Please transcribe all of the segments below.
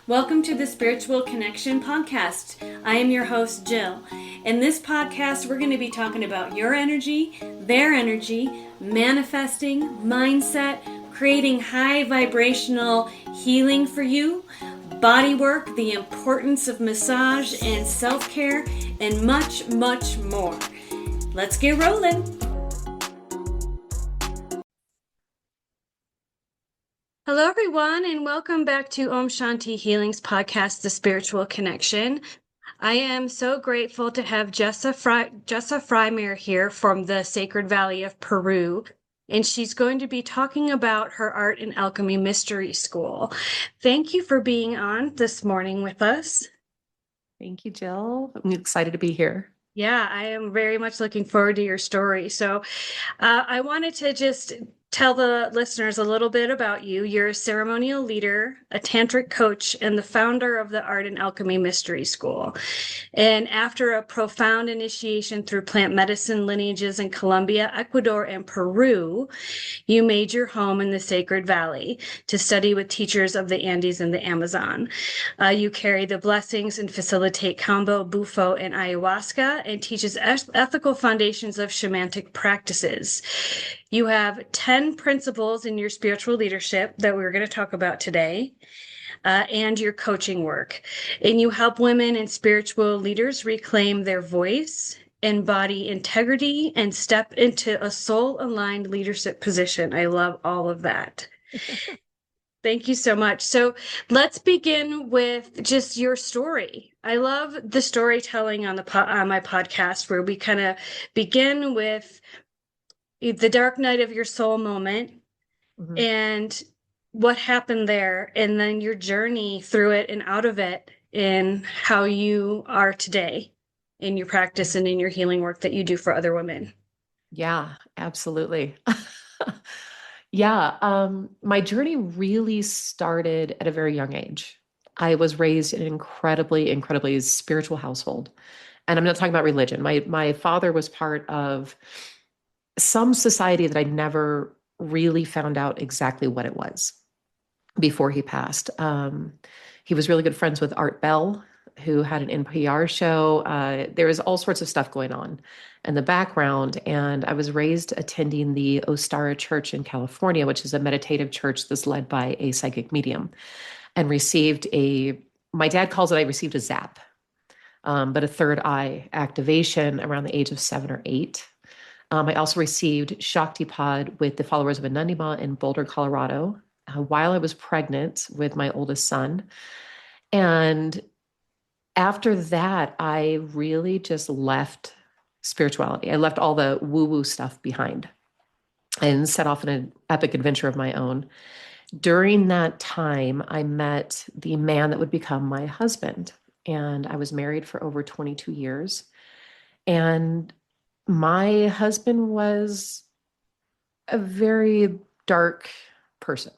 Welcome to the Spiritual Connection Podcast. I am your host, Jill. In this podcast, we're going to be talking about your energy, their energy, manifesting, mindset, creating high vibrational healing for you, body work, the importance of massage and self-care, and much, much more. Let's get rolling. Hello, everyone, and welcome back to Om Shanti Healing's podcast, The Spiritual Connection. I am so grateful to have Jessa Frymire here from the Sacred Valley of Peru, and she's going to be talking about her Art and Alchemy Mystery School. Thank you for being on this morning with us. Thank you, Jill. I'm excited to be here. Yeah, I am very much looking forward to your story. So I wanted to just tell the listeners a little bit about you. You're a ceremonial leader, a tantric coach, and the founder of the Art and Alchemy Mystery School. And after a profound initiation through plant medicine lineages in Colombia, Ecuador, and Peru, you made your home in the Sacred Valley to study with teachers of the Andes and the Amazon. You carry the blessings and facilitate Kambo, Bufo, and Ayahuasca, and teaches ethical foundations of shamanic practices. You have 10 principles in your spiritual leadership that we're going to talk about today, and your coaching work. And you help women and spiritual leaders reclaim their voice, embody integrity, and step into a soul-aligned leadership position. I love all of that. Thank you so much. So let's begin with just your story. I love the storytelling on my podcast, where we kind of begin with the dark night of your soul moment, and what happened there, and then your journey through it and out of it, and how you are today in your practice and in your healing work that you do for other women. Yeah, absolutely. My journey really started at a very young age. I was raised in an incredibly spiritual household. And I'm not talking about religion. My father was part of some society that I never really found out exactly what it was before he passed. He was really good friends with Art Bell, who had an NPR show. There was all sorts of stuff going on in the background. And I was raised attending the Ostara Church in California, which is a meditative church that's led by a psychic medium, and my dad calls it, I received a zap, but a third eye activation around the age of 7 or 8. I also received Shaktipad with the followers of Anandima in Boulder, Colorado, while I was pregnant with my oldest son. And after that, I really just left spirituality. I left all the woo-woo stuff behind and set off on an epic adventure of my own. During that time, I met the man that would become my husband, and I was married for over 22 years. And my husband was a very dark person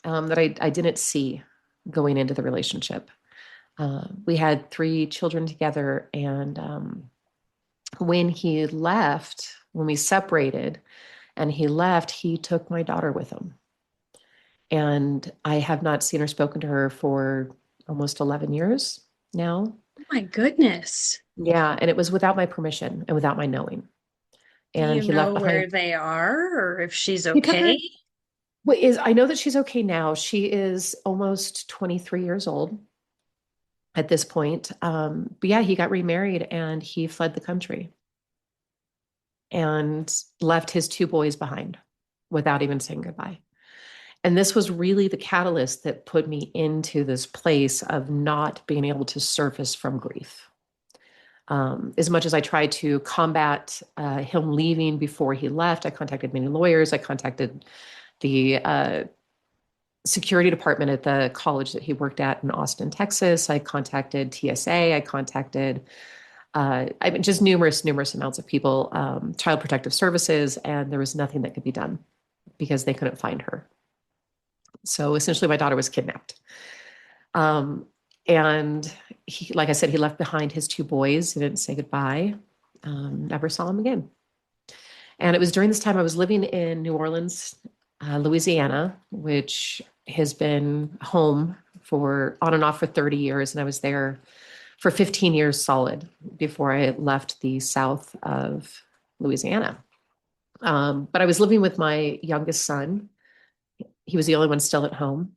that I didn't see going into the relationship. We had 3 children together, and when we separated and he left, he took my daughter with him. And I have not seen or spoken to her for almost 11 years now. Oh my goodness. Yeah, and it was without my permission and without my knowing. And Do he you know left where behind. they are, or if she's Because okay? I know that she's okay now. She is almost 23 years old at this point. But yeah, he got remarried and he fled the country and left his 2 boys behind without even saying goodbye. And this was really the catalyst that put me into this place of not being able to surface from grief. As much as I tried to combat him leaving before he left, I contacted many lawyers. I contacted the security department at the college that he worked at in Austin, Texas. I contacted TSA. I contacted just numerous amounts of people, Child Protective Services, and there was nothing that could be done because they couldn't find her. So essentially my daughter was kidnapped. And he, like I said, he left behind his 2 boys. He didn't say goodbye. Never saw him again. And it was during this time I was living in New Orleans, Louisiana, which has been home for on and off for 30 years. And I was there for 15 years solid before I left the south of Louisiana. But I was living with my youngest son. He was the only one still at home.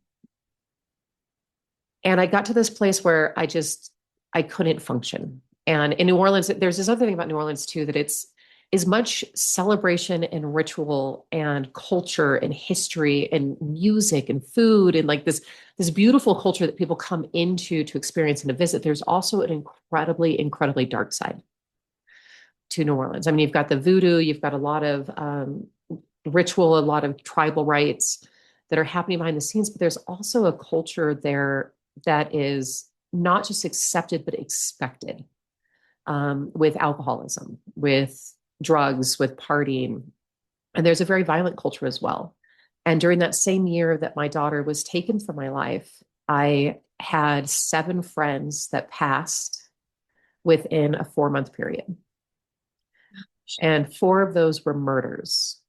And I got to this place where I couldn't function. And in New Orleans, there's this other thing about New Orleans too, that it's as much celebration and ritual and culture and history and music and food and like this beautiful culture that people come into to experience and to visit. There's also an incredibly dark side to New Orleans. I mean, you've got the voodoo, you've got a lot of ritual, a lot of tribal rites that are happening behind the scenes, but there's also a culture there that is not just accepted, but expected, with alcoholism, with drugs, with partying. And there's a very violent culture as well. And during that same year that my daughter was taken from my life, I had 7 friends that passed within a 4-month period. And 4 of those were murders.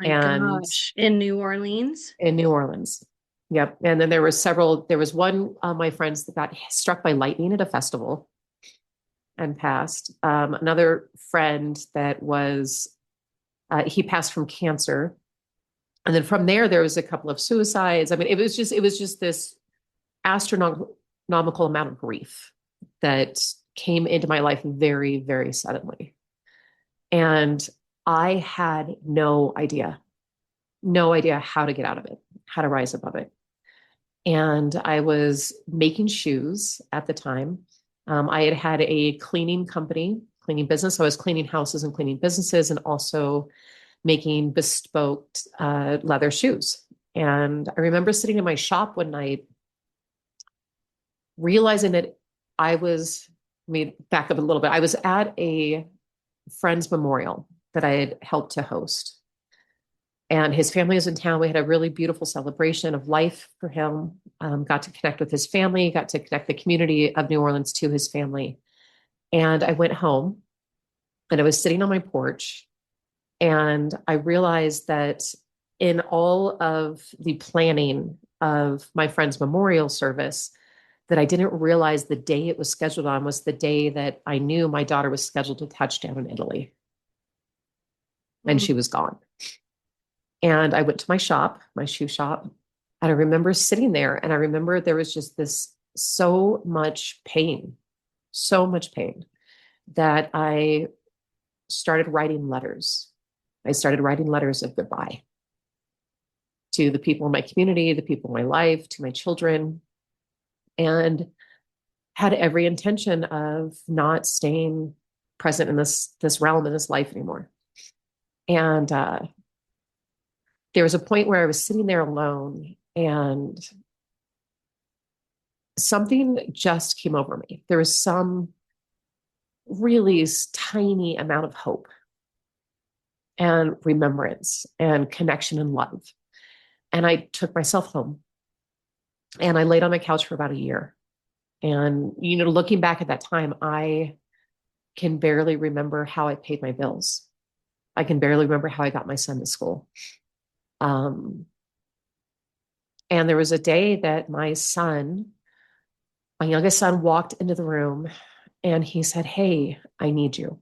My gosh, in New Orleans? In New Orleans. Yep. And then there was one of my friends that got struck by lightning at a festival and passed. Another friend that he passed from cancer. And then from there was a couple of suicides. I mean, it was just this astronomical amount of grief that came into my life very, very suddenly. And I had no idea how to get out of it, how to rise above it. And I was making shoes at the time. I had a cleaning business. So I was cleaning houses and cleaning businesses and also making bespoke leather shoes. And I remember sitting in my shop one night, realizing that let me back up a little bit. I was at a friend's memorial that I had helped to host. And his family was in town. We had a really beautiful celebration of life for him. Got to connect with his family, got to connect the community of New Orleans to his family. And I went home and I was sitting on my porch and I realized that in all of the planning of my friend's memorial service, that I didn't realize the day it was scheduled on was the day that I knew my daughter was scheduled to touch down in Italy. And she was gone. And I went to my shoe shop, and I remember sitting there and I remember there was just so much pain that I started writing letters. I started writing letters of goodbye to the people in my community, the people in my life, to my children, and had every intention of not staying present in this realm, in this life anymore. And there was a point where I was sitting there alone and something just came over me. There was some really tiny amount of hope and remembrance and connection and love. And I took myself home and I laid on my couch for about a year. And, looking back at that time, I can barely remember how I paid my bills. I can barely remember how I got my son to school. And there was a day that my youngest son, walked into the room and he said, "Hey, I need you."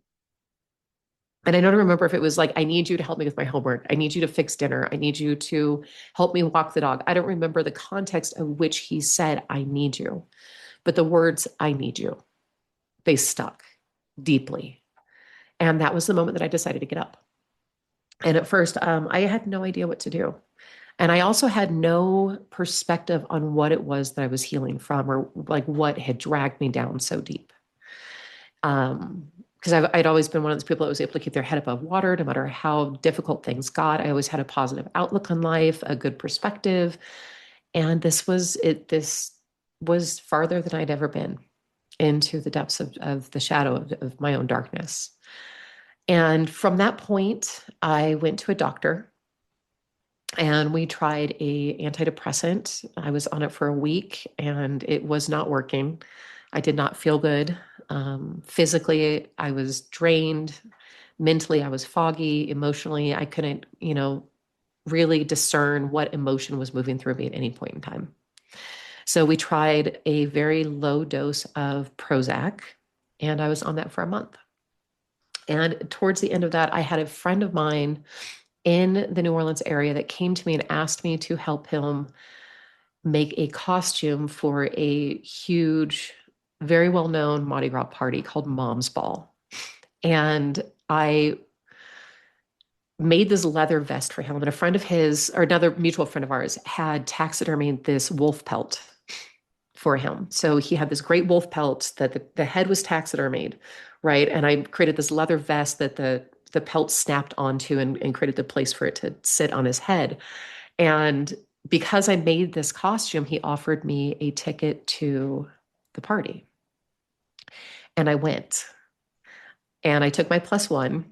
And I don't remember if it was like, "I need you to help me with my homework. I need you to fix dinner. I need you to help me walk the dog." I don't remember the context of which he said, "I need you." But the words, "I need you," they stuck deeply. And that was the moment that I decided to get up. And at first, I had no idea what to do. And I also had no perspective on what it was that I was healing from, or like what had dragged me down so deep. Because I'd always been one of those people that was able to keep their head above water, no matter how difficult things got. I always had a positive outlook on life, a good perspective. And this was farther than I'd ever been into the depths of the shadow of my own darkness. And from that point, I went to a doctor and we tried a antidepressant. I was on it for a week and it was not working. I did not feel good. Physically, I was drained. Mentally, I was foggy. Emotionally, I couldn't, really discern what emotion was moving through me at any point in time. So we tried a very low dose of Prozac, and I was on that for a month. And towards the end of that, I had a friend of mine in the New Orleans area that came to me and asked me to help him make a costume for a huge, very well known Mardi Gras party called Mom's Ball. And I made this leather vest for him. And a friend of his, or another mutual friend of ours, had taxidermied this wolf pelt for him. So he had this great wolf pelt that the head was taxidermied, right? And I created this leather vest that the pelt snapped onto and created the place for it to sit on his head. And because I made this costume, he offered me a ticket to the party. And I went. And I took my plus one.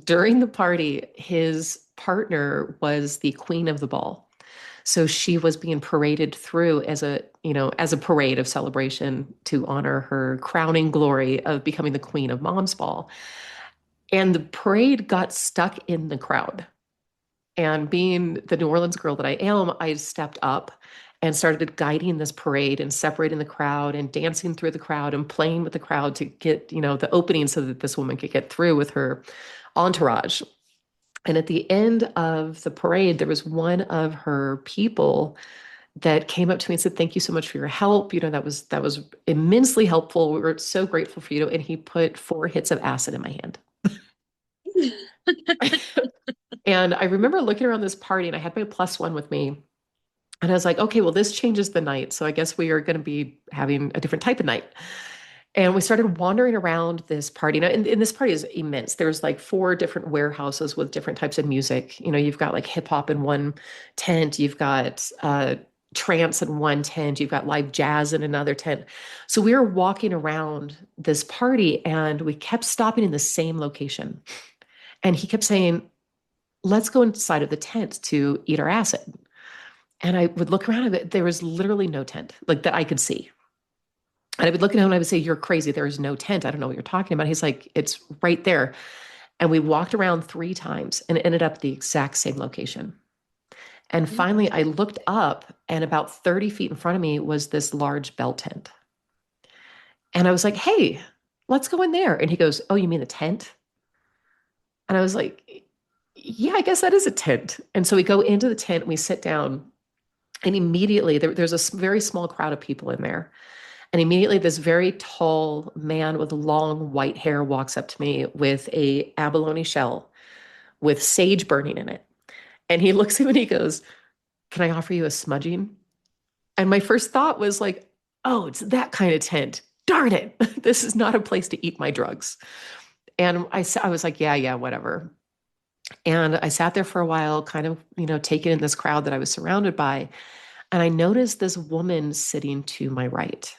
During the party, his partner was the queen of the ball. So she was being paraded through as a parade of celebration to honor her crowning glory of becoming the queen of Mom's Ball. And the parade got stuck in the crowd. And being the New Orleans girl that I am, I stepped up and started guiding this parade and separating the crowd and dancing through the crowd and playing with the crowd to get, the opening so that this woman could get through with her entourage. And at the end of the parade, there was one of her people that came up to me and said, "Thank you so much for your help. That was immensely helpful. We were so grateful for you." And he put 4 hits of acid in my hand. And I remember looking around this party and I had my plus one with me. And I was like, okay, well, this changes the night. So I guess we are going to be having a different type of night. And we started wandering around this party. Now, and this party is immense. There's like 4 different warehouses with different types of music. You've got like hip hop in one tent. You've got trance in one tent. You've got live jazz in another tent. So we were walking around this party and we kept stopping in the same location. And he kept saying, "Let's go inside of the tent to eat our acid." And I would look around and there was literally no tent like that I could see. And I would look at him and I would say, "You're crazy. There is no tent. I don't know what you're talking about." He's like, "It's right there." And we walked around 3 times and ended up at the exact same location. And finally, I looked up and about 30 feet in front of me was this large bell tent. And I was like, "Hey, let's go in there." And he goes, "Oh, you mean the tent?" And I was like, "Yeah, I guess that is a tent." And so we go into the tent and we sit down. And immediately there's a very small crowd of people in there. And immediately this very tall man with long white hair walks up to me with a abalone shell with sage burning in it. And he looks at me and he goes, "Can I offer you a smudging?" And my first thought was like, "Oh, it's that kind of tent. Darn it. This is not a place to eat my drugs." And I was like, yeah, whatever. And I sat there for a while, kind of, taking in this crowd that I was surrounded by. And I noticed this woman sitting to my right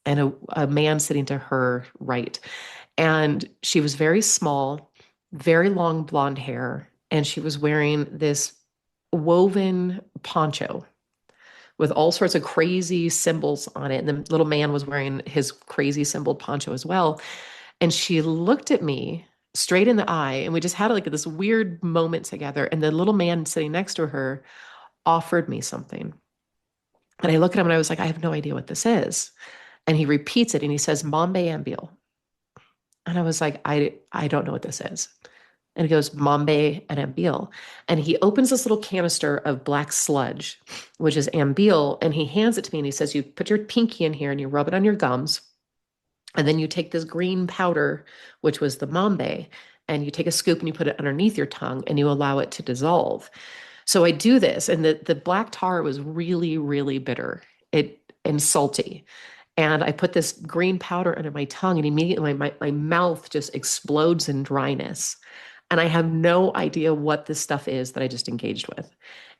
and a man sitting to her right. And she was very small, very long blonde hair. And she was wearing this woven poncho with all sorts of crazy symbols on it. And the little man was wearing his crazy symboled poncho as well. And she looked at me straight in the eye. And we just had like this weird moment together. And the little man sitting next to her offered me something. And I look at him and I was like, "I have no idea what this is." And he repeats it and he says, "Mambe Ambil." And I was like, I don't know what this is. And he goes, "Mambe and Ambil." And he opens this little canister of black sludge, which is Ambil. And he hands it to me and he says, "You put your pinky in here and you rub it on your gums. And then you take this green powder, which was the Mambe, and you take a scoop and you put it underneath your tongue and you allow it to dissolve." So I do this, and the black tar was really, really bitter and salty. And I put this green powder under my tongue, and immediately my mouth just explodes in dryness. And I have no idea what this stuff is that I just engaged with.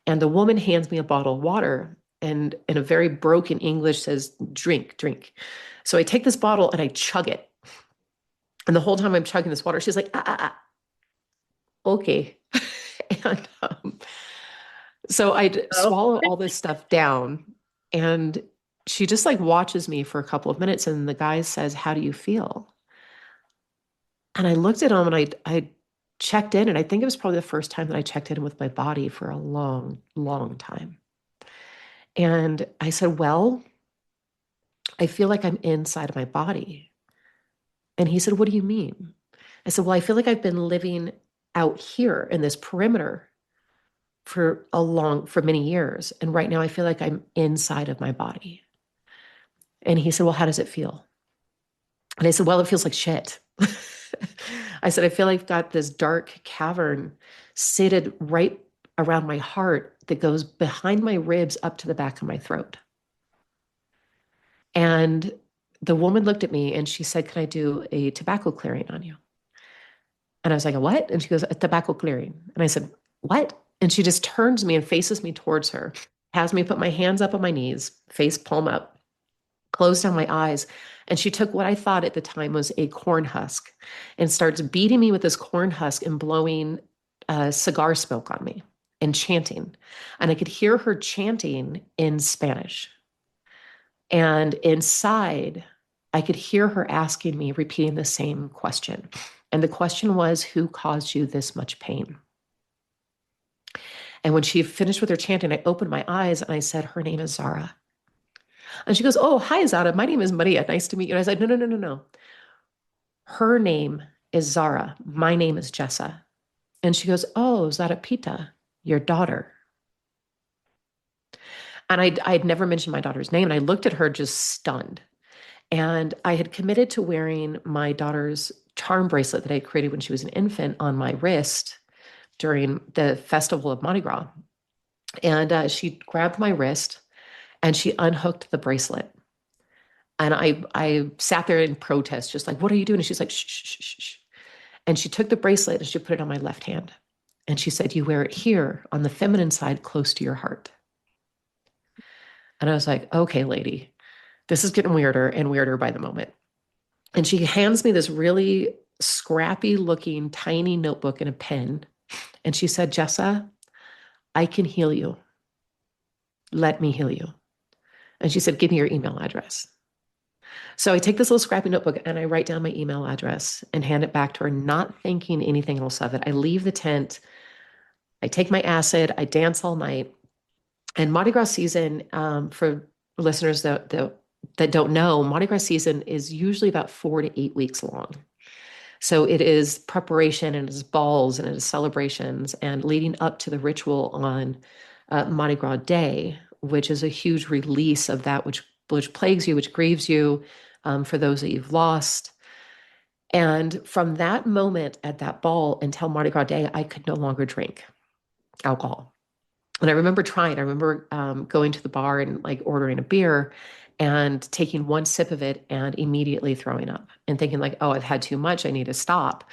And the woman hands me a bottle of water and in a very broken English says, "Drink, drink." So I take this bottle and I chug it. And the whole time I'm chugging this water, she's like, okay. And so I'd Oh. swallow all this stuff down. And she just like watches me for a couple of minutes. And the guy says, "How do you feel?" And I looked at him and I checked in. And I think it was probably the first time that I checked in with my body for a long, long time. And I said, well, I feel like I'm inside of my body. And he said, what do you mean? I said, well, I feel like I've been living out here in this perimeter for many years. And right now I feel like I'm inside of my body. And he said, well, how does it feel? And I said, well, it feels like shit. I said, I feel like I've got this dark cavern seated right around my heart that goes behind my ribs up to the back of my throat. And the woman looked at me and she said, can I do a tobacco clearing on you? And I was like, a what? And she goes, a tobacco clearing. And I said, what? And she just turns to me and faces me towards her, has me put my hands up on my knees, face palm up, closed down my eyes. And she took what I thought at the time was a corn husk and starts beating me with this corn husk and blowing cigar smoke on me and chanting. And I could hear her chanting in Spanish. And inside, I could hear her asking me, repeating the same question. And the question was, who caused you this much pain? And when she finished with her chanting, I opened my eyes and I said, her name is Zara. And she goes, oh, hi, Zara. My name is Maria. Nice to meet you. And I said, no, no, no, no, no. Her name is Zara. My name is Jessa. And she goes, oh, Zara Pita, your daughter. And I'd never mentioned my daughter's name. And I looked at her just stunned. And I had committed to wearing my daughter's charm bracelet that I created when she was an infant on my wrist during the festival of Mardi Gras. And she grabbed my wrist and she unhooked the bracelet. And I sat there in protest, just like, what are you doing? And she's like, shh, shh, shh, shh. And she took the bracelet and she put it on my left hand. And she said, you wear it here on the feminine side, close to your heart. And I was like, okay, lady, this is getting weirder and weirder by the moment. And she hands me this really scrappy looking tiny notebook and a pen. And she said, Jessa, I can heal you. Let me heal you. And she said, give me your email address. So I take this little scrappy notebook and I write down my email address and hand it back to her, not thinking anything else of it. I leave the tent. I take my acid. I dance all night. And Mardi Gras season, for listeners that don't know, Mardi Gras season is usually about 4 to 8 weeks long. So it is preparation and it is balls and it is celebrations and leading up to the ritual on Mardi Gras Day, which is a huge release of that which plagues you, which grieves you, for those that you've lost. And from that moment at that ball until Mardi Gras Day, I could no longer drink alcohol. And I remember trying. I remember going to the bar and like ordering a beer and taking one sip of it and immediately throwing up and thinking like, oh, I've had too much. I need to stop.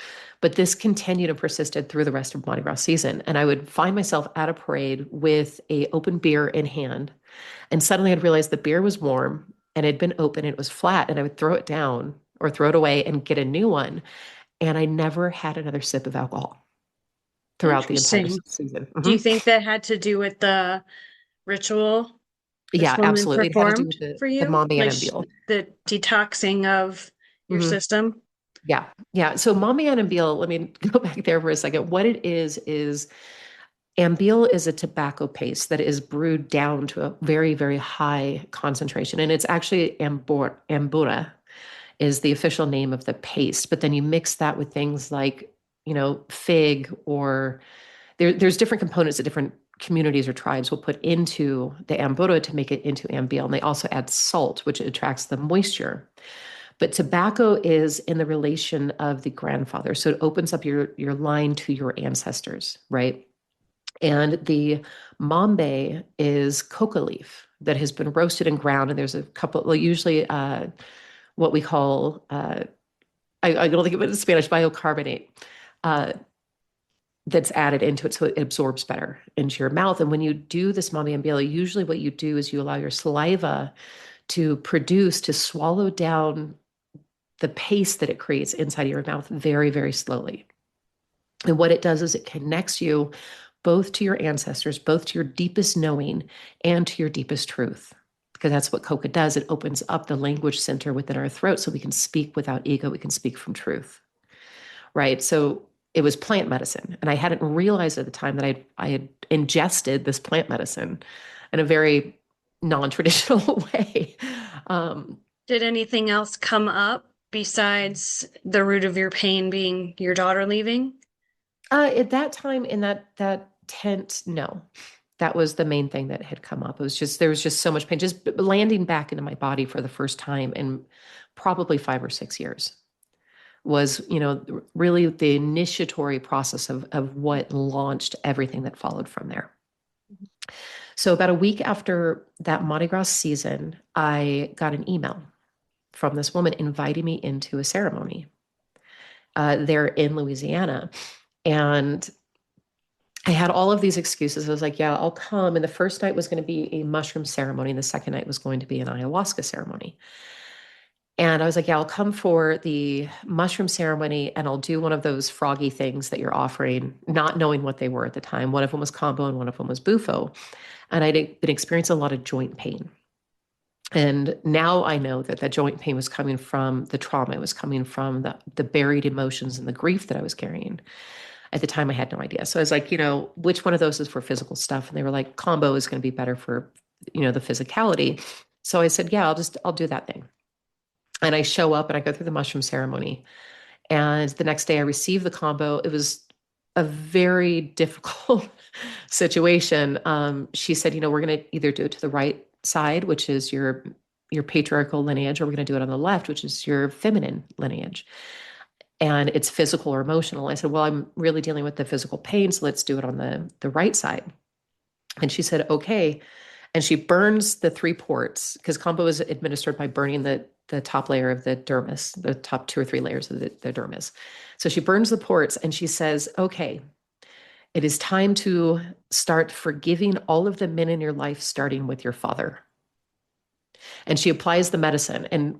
But this continued and persisted through the rest of Mardi Gras season. And I would find myself at a parade with a open beer in hand. And suddenly I'd realized the beer was warm and it had been open. And it was flat. And I would throw it down or throw it away and get a new one. And I never had another sip of alcohol throughout the entire Interesting. season. Do you Mhm. think that had to do with the ritual this Yeah, woman absolutely. It had to do performed with for the you? mommy Like Annabelle. the detoxing of your Hmm. system? Yeah, yeah. So mommy Annabelle, let me go back there for a second. What it is Ambil is a tobacco paste that is brewed down to a very, very high concentration. And it's actually Ambura is the official name of the paste. But then you mix that with things like, fig or there's different components that different communities or tribes will put into the ambura to make it into ambil. And they also add salt, which attracts the moisture. But tobacco is in the relation of the grandfather. So it opens up your line to your ancestors, right? And the mambe is coca leaf that has been roasted and ground. And there's a couple, well, usually what we call, I don't think of it in Spanish, biocarbonate. Uh, that's added into it so it absorbs better into your mouth. And when you do this mommy ambila, usually what you do is you allow your saliva to swallow down the paste that it creates inside of your mouth very, very slowly. And what it does is it connects you both to your ancestors, both to your deepest knowing and to your deepest truth. Because that's what coca does. It opens up the language center within our throat so we can speak without ego. We can speak from truth. Right. So it was plant medicine. And I hadn't realized at the time that I had ingested this plant medicine in a very non-traditional way. Um, Did anything else come up besides the root of your pain being your daughter leaving? at that time in that tent, no, that was the main thing that had come up. It was just there was just so much pain, just landing back into my body for the first time in probably 5 or 6 years was, really the initiatory process of what launched everything that followed from there. So about a week after that Mardi Gras season, I got an email from this woman inviting me into a ceremony there in Louisiana. And I had all of these excuses. I was like, yeah, I'll come. And the first night was going to be a mushroom ceremony. And the second night was going to be an ayahuasca ceremony. And I was like, yeah, I'll come for the mushroom ceremony and I'll do one of those froggy things that you're offering, not knowing what they were at the time. One of them was combo and one of them was bufo. And I'd been experiencing a lot of joint pain. And now I know that that joint pain was coming from the trauma. It was coming from the buried emotions and the grief that I was carrying. At the time, I had no idea. So I was like, which one of those is for physical stuff? And they were like, combo is going to be better for, the physicality. So I said, yeah, I'll do that thing. And I show up and I go through the mushroom ceremony. And the next day I received the combo. It was a very difficult situation. She said, we're going to either do it to the right side, which is your patriarchal lineage, or we're going to do it on the left, which is your feminine lineage. And it's physical or emotional. I said, well, I'm really dealing with the physical pain, so let's do it on the right side. And she said, okay. And she burns the 3 ports because combo is administered by burning the top layer of the dermis, the top 2 or 3 layers of the dermis. So she burns the ports and she says, okay, it is time to start forgiving all of the men in your life, starting with your father. And she applies the medicine. And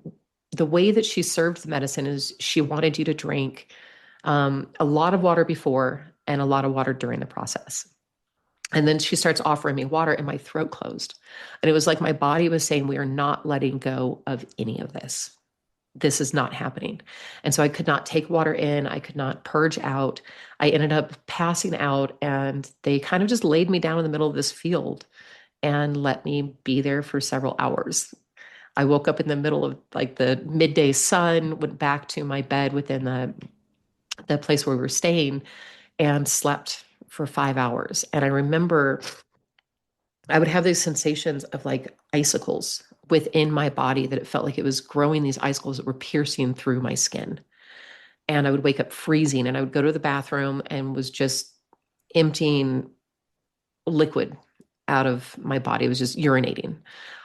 the way that she served the medicine is she wanted you to drink a lot of water before and a lot of water during the process. And then she starts offering me water and my throat closed. And it was like my body was saying, we are not letting go of any of this. This is not happening. And so I could not take water in. I could not purge out. I ended up passing out and they kind of just laid me down in the middle of this field and let me be there for several hours. I woke up in the middle of like the midday sun, went back to my bed within the place where we were staying and slept for 5 hours. And I remember I would have these sensations of like icicles within my body that it felt like it was growing these icicles that were piercing through my skin. And I would wake up freezing and I would go to the bathroom and was just emptying liquid out of my body. It was just urinating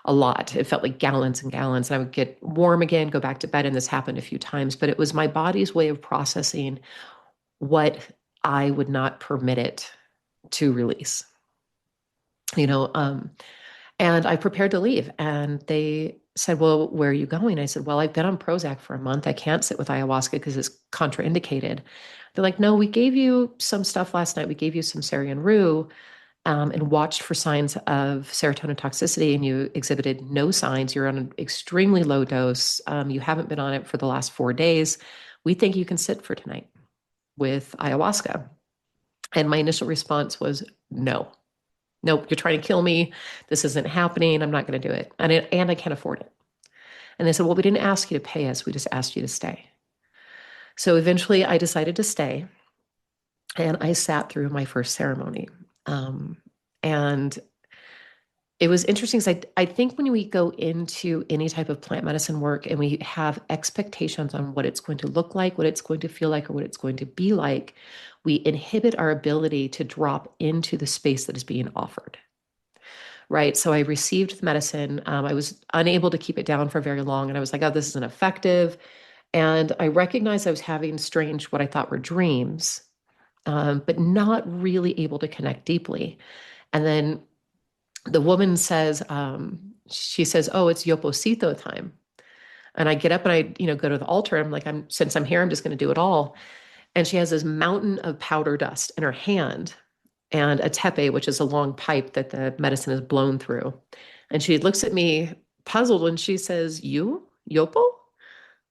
a lot. It felt like gallons and gallons. And I would get warm again, go back to bed. And this happened a few times, but it was my body's way of processing what I would not permit it to release. And I prepared to leave. And they said, well, where are you going? I said, well, I've been on Prozac for a month. I can't sit with ayahuasca because it's contraindicated. They're like, no, we gave you some stuff last night. We gave you some Syrian rue and watched for signs of serotonin toxicity, and you exhibited no signs. You're on an extremely low dose. You haven't been on it for the last 4 days. We think you can sit for tonight with ayahuasca. And my initial response was, no. Nope, you're trying to kill me. This isn't happening. I'm not going to do it. And I can't afford it. And they said, well, we didn't ask you to pay us. We just asked you to stay. So eventually I decided to stay. And I sat through my first ceremony. And it was interesting because I think when we go into any type of plant medicine work and we have expectations on what it's going to look like, what it's going to feel like, or what it's going to be like, we inhibit our ability to drop into the space that is being offered. Right. So I received the medicine. I was unable to keep it down for very long. And I was like, oh, this isn't effective. And I recognized I was having strange, what I thought were dreams, but not really able to connect deeply. And then the woman says, she says, oh, it's Yoposito time. And I get up and I, go to the altar. I'm like, since I'm here, I'm just going to do it all. And she has this mountain of powder dust in her hand and a tepe, which is a long pipe that the medicine is blown through. And she looks at me puzzled and she says, you, Yopo?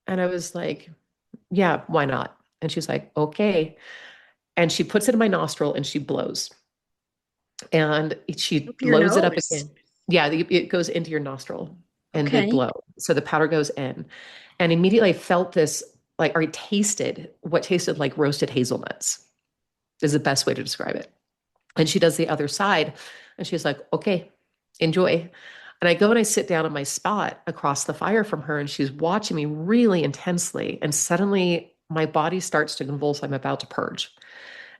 And I was like, yeah, why not? And she's like, okay. And she puts it in my nostril and she blows. And she Up your loads it up nose. again. Yeah, it goes into your nostril and they Okay. blow. So the powder goes in. And immediately I felt this, like, or I tasted what tasted like roasted hazelnuts, is the best way to describe it. And she does the other side and she's like, okay, enjoy. And I go and I sit down in my spot across the fire from her and she's watching me really intensely. And suddenly my body starts to convulse. I'm about to purge.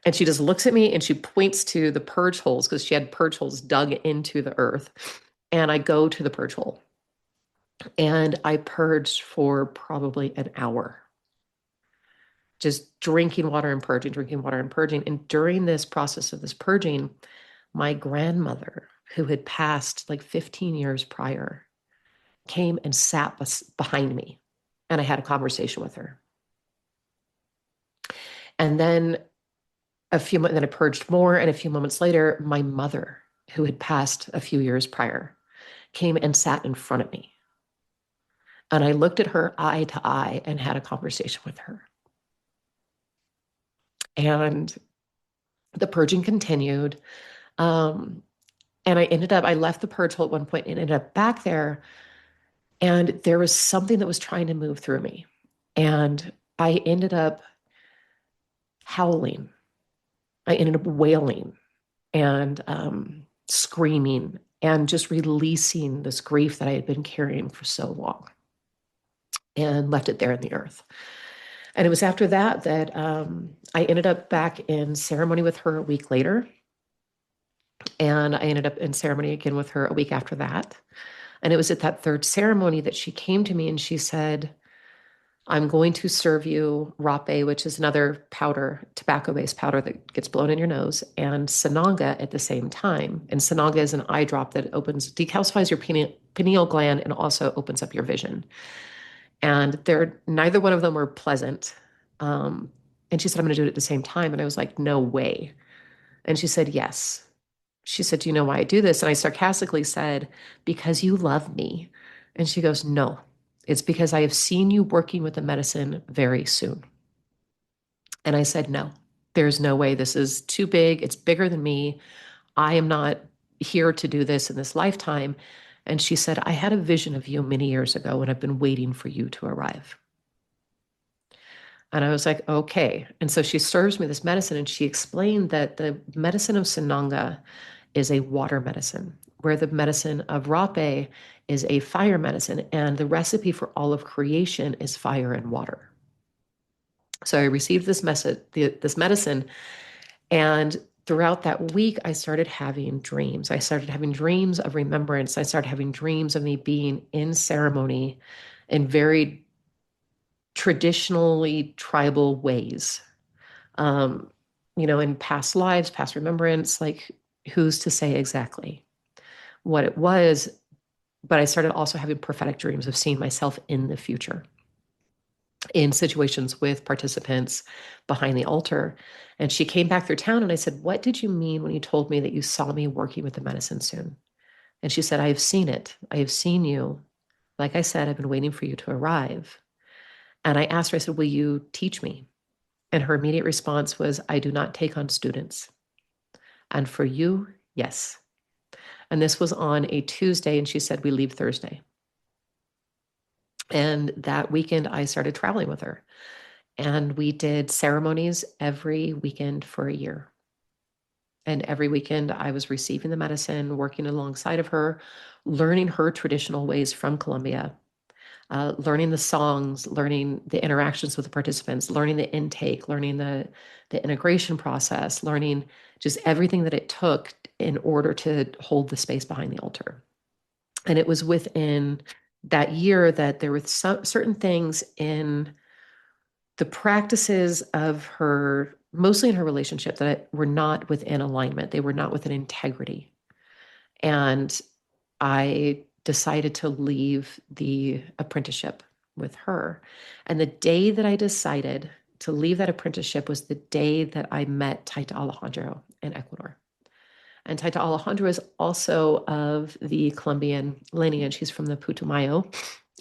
And she just looks at me and she points to the purge holes because she had purge holes dug into the earth. And I go to the purge hole and I purged for probably an hour, just drinking water and purging, drinking water and purging. And during this process of this purging, my grandmother, who had passed like 15 years prior, came and sat behind me. And I had a conversation with her. And then then I purged more. And a few moments later, my mother, who had passed a few years prior, came and sat in front of me. And I looked at her eye to eye and had a conversation with her. And the purging continued. Um, and I left the purge hole at one point and ended up back there. And there was something that was trying to move through me. And I ended up howling. I ended up wailing and screaming and just releasing this grief that I had been carrying for so long and left it there in the earth. And it was after that that I ended up back in ceremony with her a week later. And I ended up in ceremony again with her a week after that. And it was at that third ceremony that she came to me and she said, I'm going to serve you rape, which is another powder, tobacco-based powder that gets blown in your nose, and sananga at the same time. And sananga is an eye drop that decalcifies your pineal gland and also opens up your vision. And neither one of them were pleasant. And she said, I'm going to do it at the same time. And I was like, no way. And she said, yes. She said, do you know why I do this? And I sarcastically said, because you love me. And she goes, no, it's because I have seen you working with the medicine very soon. And I said, no, there's no way. This is too big. It's bigger than me. I am not here to do this in this lifetime. And she said, I had a vision of you many years ago and I've been waiting for you to arrive. And I was like, okay. And so she serves me this medicine and she explained that the medicine of Sananga is a water medicine, where the medicine of Rape is a fire medicine. And the recipe for all of creation is fire and water. So I received this medicine, and throughout that week, I started having dreams. I started having dreams of remembrance. I started having dreams of me being in ceremony in very traditionally tribal ways. Um, in past lives, past remembrance, like who's to say exactly what it was? But I started also having prophetic dreams of seeing myself in the future in situations with participants behind the altar. And she came back through town and I said, what did you mean when you told me that you saw me working with the medicine soon? And she said, I have seen it. I have seen you. Like I said, I've been waiting for you to arrive. And I asked her, I said, will you teach me? And her immediate response was, I do not take on students. And for you, yes. And this was on a Tuesday. And she said, we leave Thursday. And that weekend, I started traveling with her. And we did ceremonies every weekend for a year. And every weekend, I was receiving the medicine, working alongside of her, learning her traditional ways from Colombia, learning the songs, learning the interactions with the participants, learning the intake, learning the integration process, learning just everything that it took in order to hold the space behind the altar. And it was within that year that there were certain things in the practices of her, mostly in her relationship, that were not within alignment. They were not within integrity. And I decided to leave the apprenticeship with her. And the day that I decided to leave that apprenticeship was the day that I met Taita Alejandro in Ecuador. And Taita Alejandro is also of the Colombian lineage. He's from the Putumayo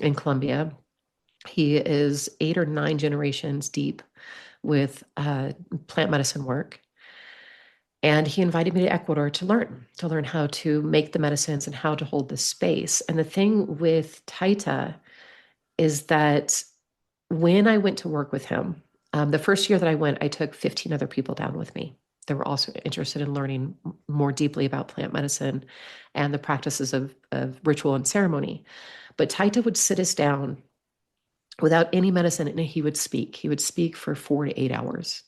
in Colombia. He is 8 or 9 generations deep with plant medicine work. And he invited me to Ecuador to learn how to make the medicines and how to hold the space. And the thing with Taita is that when I went to work with him, the first year that I went, I took 15 other people down with me. They were also interested in learning more deeply about plant medicine and the practices of ritual and ceremony. But Taita would sit us down without any medicine and he would speak. He would speak for 4 to 8 hours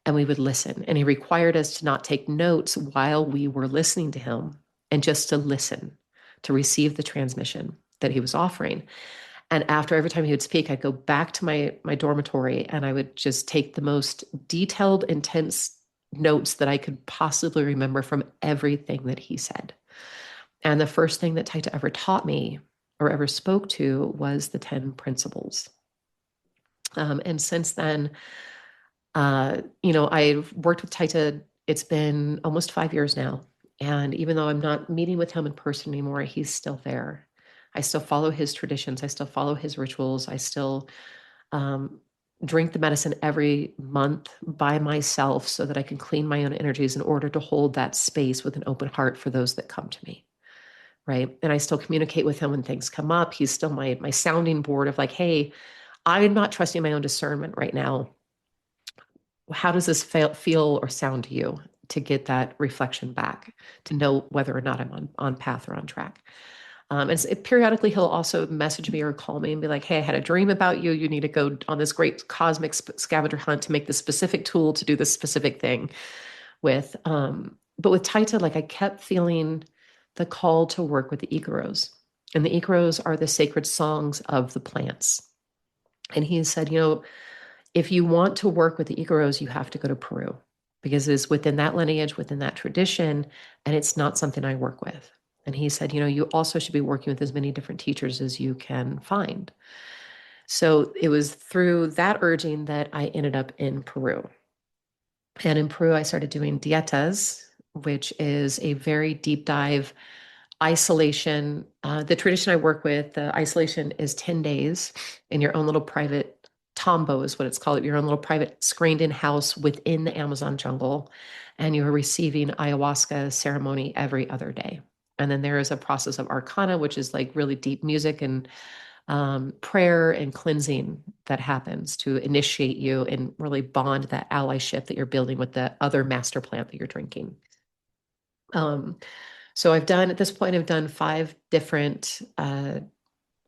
and we would listen. And he required us to not take notes while we were listening to him and just to listen, to receive the transmission that he was offering. And after every time he would speak, I'd go back to my dormitory and I would just take the most detailed, intense notes that I could possibly remember from everything that he said. And the first thing that Taita ever taught me or ever spoke to was the 10 principles. And since then, I've worked with Taita, it's been almost 5 years now. And even though I'm not meeting with him in person anymore, he's still there. I still follow his traditions. I still follow his rituals. I still drink the medicine every month by myself so that I can clean my own energies in order to hold that space with an open heart for those that come to me. Right. And I still communicate with him when things come up. He's still my sounding board of like, hey, I'm not trusting my own discernment right now. How does this feel or sound to you, to get that reflection back, to know whether or not I'm on path or on track. Periodically, he'll also message me or call me and be like, hey, I had a dream about you. You need to go on this great cosmic scavenger hunt to make this specific tool to do this specific thing with. But with Taita, like I kept feeling the call to work with the Ikaros. And the Ikaros are the sacred songs of the plants. And he said, if you want to work with the Ikaros, you have to go to Peru because it's within that lineage, within that tradition, and it's not something I work with. And he said, you also should be working with as many different teachers as you can find. So it was through that urging that I ended up in Peru. And in Peru, I started doing dietas, which is a very deep dive isolation. The tradition I work with, the isolation is 10 days in your own little private tombo is what it's called, your own little private screened in house within the Amazon jungle. And you're receiving ayahuasca ceremony every other day. And then there is a process of arcana, which is like really deep music and prayer and cleansing that happens to initiate you and really bond that allyship that you're building with the other master plant that you're drinking. So at this point, I've done 5 different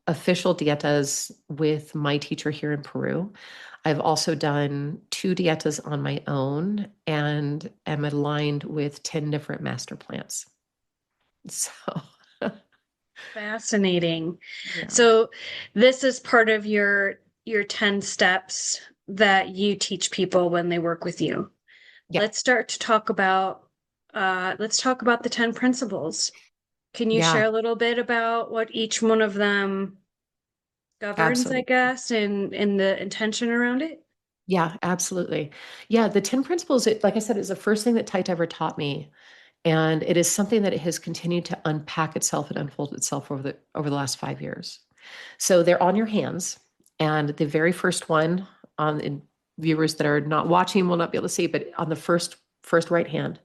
official dietas with my teacher here in Peru. I've also done 2 dietas on my own and am aligned with 10 different master plants. So Fascinating. yeah. So this is part of your 10 steps that you teach people when they work with you. Yeah. Let's start to talk about the 10 principles. Can you share Yeah, a little bit about what each one of them governs, I absolutely. guess, and the intention around it? Yeah, absolutely. Yeah, the 10 principles, like I said, is the first thing that Taita ever taught me. And it is something that it has continued to unpack itself and unfold itself over the last 5 years. So they're on your hands. And the very first one viewers that are not watching will not be able to see, but on the first right hand,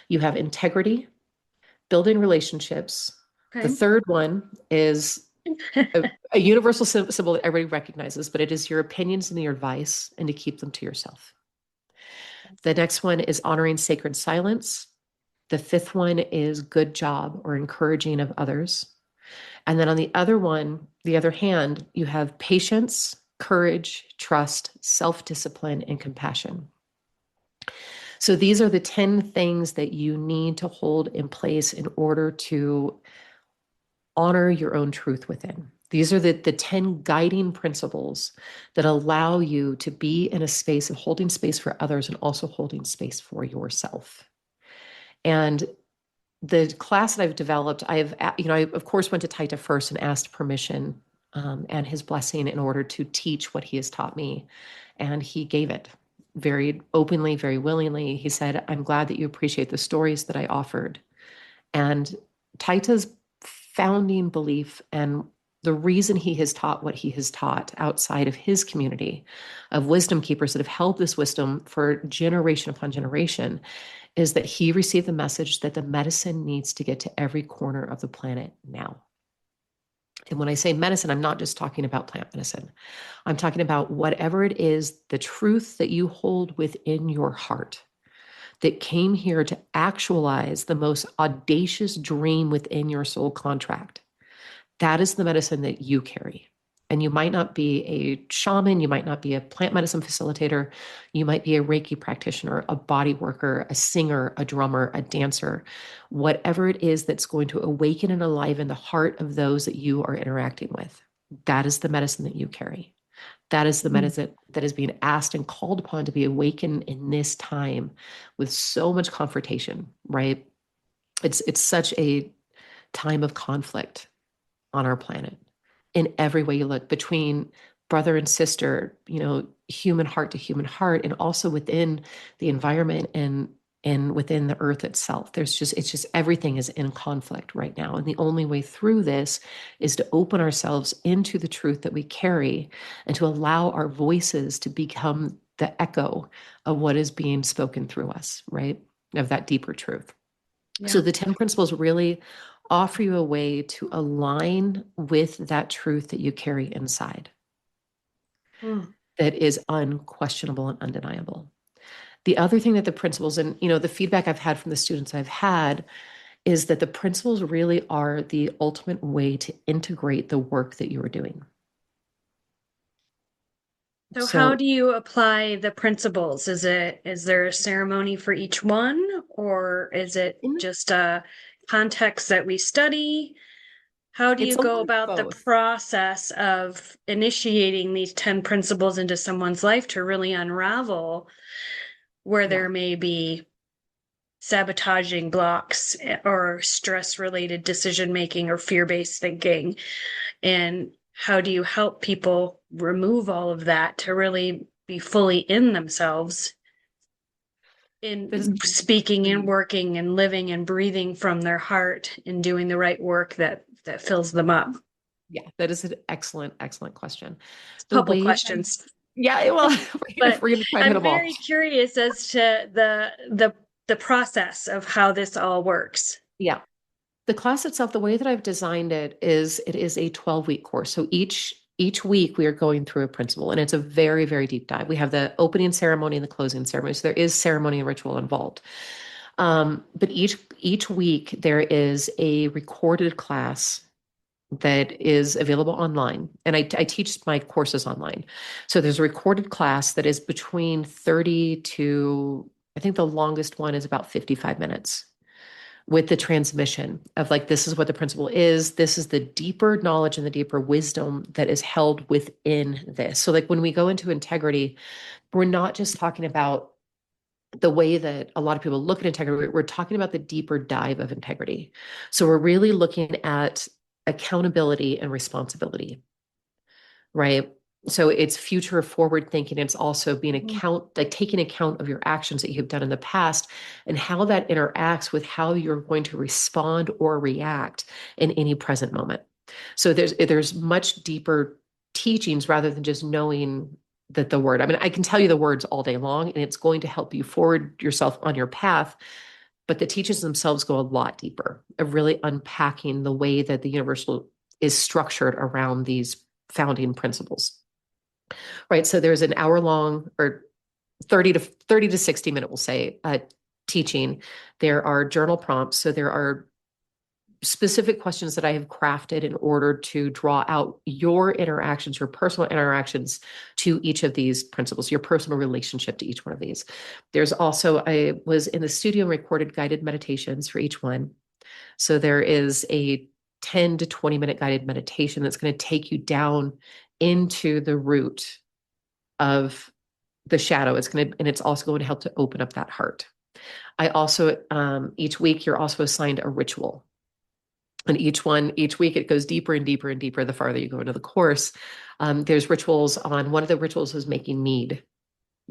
you have integrity, building relationships. The Okay. third one is a universal symbol that everybody recognizes, but it is your opinions and your advice and to keep them to yourself. The next one is honoring sacred silence. The fifth one is good job or encouraging of others. And then on the other hand, you have patience, courage, trust, self-discipline, and compassion. So these are the 10 things that you need to hold in place in order to honor your own truth within. These are the 10 guiding principles that allow you to be in a space of holding space for others and also holding space for yourself. And the class that I've developed, I of course went to Taita first and asked permission and his blessing in order to teach what he has taught me. And he gave it very openly, very willingly. He said, I'm glad that you appreciate the stories that I offered. And Taita's founding belief and The reason he has taught what he has taught outside of his community of wisdom keepers that have held this wisdom for generation upon generation is that he received the message that the medicine needs to get to every corner of the planet now. And when I say medicine, I'm not just talking about plant medicine. I'm talking about whatever it is, the truth that you hold within your heart that came here to actualize the most audacious dream within your soul contract. That is the medicine that you carry. And you might not be a shaman, you might not be a plant medicine facilitator, you might be a Reiki practitioner, a body worker, a singer, a drummer, a dancer, whatever it is that's going to awaken and alive in the heart of those that you are interacting with. That is the medicine that you carry. That is the medicine that is being asked and called upon to be awakened in this time with so much confrontation, right? It's such a time of conflict on our planet in every way you look, between brother and sister, human heart to human heart, and also within the environment and within the earth itself. It's just everything is in conflict right now. And the only way through this is to open ourselves into the truth that we carry and to allow our voices to become the echo of what is being spoken through us, right? Of that deeper truth. So Yeah. the 10 principles really offer you a way to align with that truth that you carry inside Mm. that is unquestionable and undeniable. The other thing that the principles and the feedback I've had from the students I've had is that the principles really are the ultimate way to integrate the work that you are doing. So how So do you apply the principles? Is there a ceremony for each one, or is it in, just a context that we study? How do you it's a go little about the both. process of initiating these 10 principles into someone's life to really unravel where Yeah. there may be sabotaging blocks or stress related decision making or fear based thinking? And how do you help people remove all of that to really be fully in themselves That is in speaking and working and living and breathing from their heart and doing the right work that fills them up? yeah, that is an excellent, excellent question. It's a The couple way that questions, yeah, well, but we're gonna try and hit I'm them all. very curious as to the process of how this all works. Yeah. The class itself, the way that I've designed it is a 12-week course. So each week we are going through a principle, and it's a very, very deep dive. We have the opening ceremony and the closing ceremony. So there is ceremony and ritual involved. But each week there is a recorded class that is available online. And I teach my courses online. So there's a recorded class that is between 30 to, I think the longest one is about 55 minutes with the transmission of like, this is what the principle is. This is the deeper knowledge and the deeper wisdom that is held within this. So like when we go into integrity, we're not just talking about the way that a lot of people look at integrity, we're talking about the deeper dive of integrity. So we're really looking at accountability and responsibility, right? So it's future forward thinking. It's also being like taking account of your actions that you've done in the past and how that interacts with how you're going to respond or react in any present moment. So there's much deeper teachings rather than just knowing that the word. I mean, I can tell you the words all day long and it's going to help you forward yourself on your path, but the teachings themselves go a lot deeper of really unpacking the way that the universal is structured around these founding principles. Right. So there's an hour long or 30 to 60 minute, we'll say, teaching. There are journal prompts. So there are specific questions that I have crafted in order to draw out your interactions, your personal interactions to each of these principles, your personal relationship to each one of these. There's also, I was in the studio and recorded guided meditations for each one. So there is a 10 to 20-minute guided meditation that's going to take you down into the root of the shadow. And it's also going to help to open up that heart. I also, each week, you're also assigned a ritual. And each week, it goes deeper and deeper and deeper the farther you go into the course. There's rituals on, one of the rituals is making mead.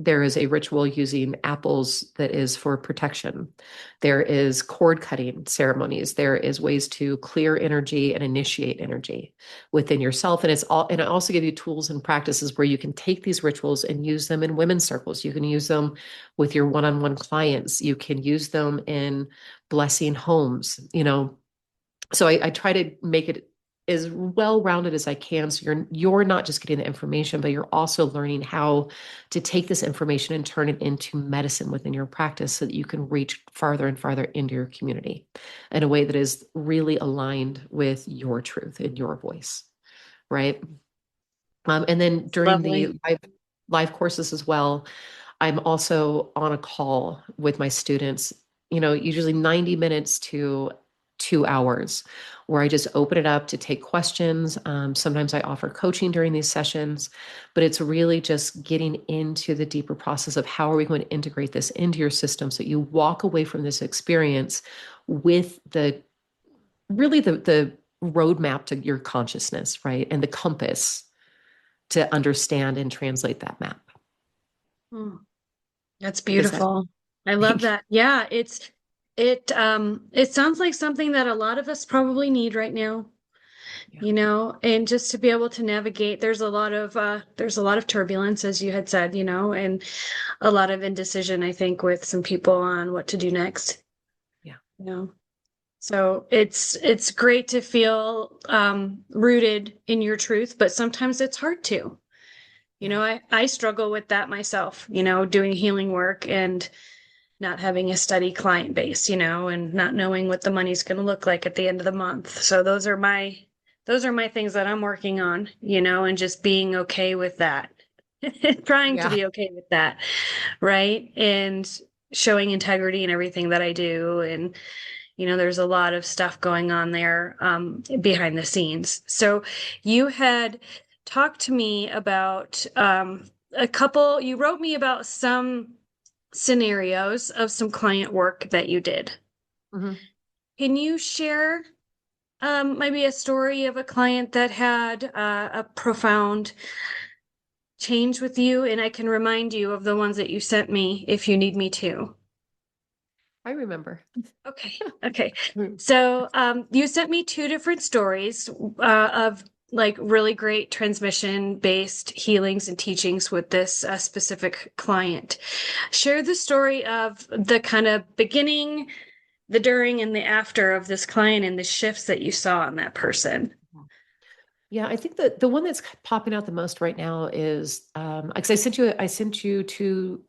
There is a ritual using apples that is for protection. There is cord cutting ceremonies. There is ways to clear energy and initiate energy within yourself. And I also give you tools and practices where you can take these rituals and use them in women's circles. You can use them with your one-on-one clients. You can use them in blessing homes, so I try to make it as well-rounded as I can. So you're not just getting the information, but you're also learning how to take this information and turn it into medicine within your practice so that you can reach farther and farther into your community in a way that is really aligned with your truth and your voice, right? And then during the Lovely. live courses as well, I'm also on a call with my students, usually 90 minutes to 2 hours, where I just open it up to take questions. Sometimes I offer coaching during these sessions, but it's really just getting into the deeper process of how are we going to integrate this into your system so that you walk away from this experience with the roadmap to your consciousness, right? And the compass to understand and translate that map. Mm, that's Does that beautiful. I love make that. Yeah, it sounds like something that a lot of us probably need right now, yeah. and just to be able to navigate, there's a lot of turbulence, as you had said, and a lot of indecision, I think, with some people on what to do next, Yeah. you know. So it's great to feel rooted in your truth, but sometimes it's hard to. Yeah. I struggle with that myself, doing healing work and not having a steady client base, and not knowing what the money's going to look like at the end of the month. So those are my things that I'm working on, and just being okay with that. Trying to Yeah. be okay with that, right? And showing integrity in everything that I do. And there's a lot of stuff going on there behind the scenes. So you had talked to me about you wrote me about some scenarios of some client work that you did. Mhm. Can you share maybe a story of a client that had a profound change with you? And I can remind you of the ones that you sent me if you need me to. I remember. Okay. Okay. Mm. So, you sent me two different stories of like really great transmission based healings and teachings with this specific client. Share the story of the kind of beginning, the during, and the after of this client and the shifts that you saw in that person. Yeah, I think that the one that's popping out the most right now is because I sent you two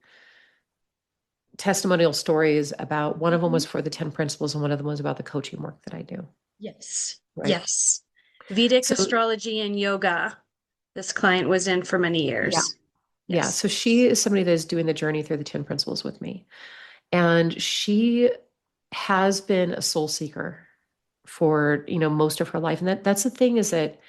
testimonial stories about one of them Mhm. was for the 10 principles and one of them was about the coaching work that I do. Yes. Right. Yes. Vedic So astrology and yoga. This client was in for many yeah, years. yeah. Yes. So she is somebody that is doing the journey through the 10 principles with me. And she has been a soul seeker for, most of her life. And that's the thing is that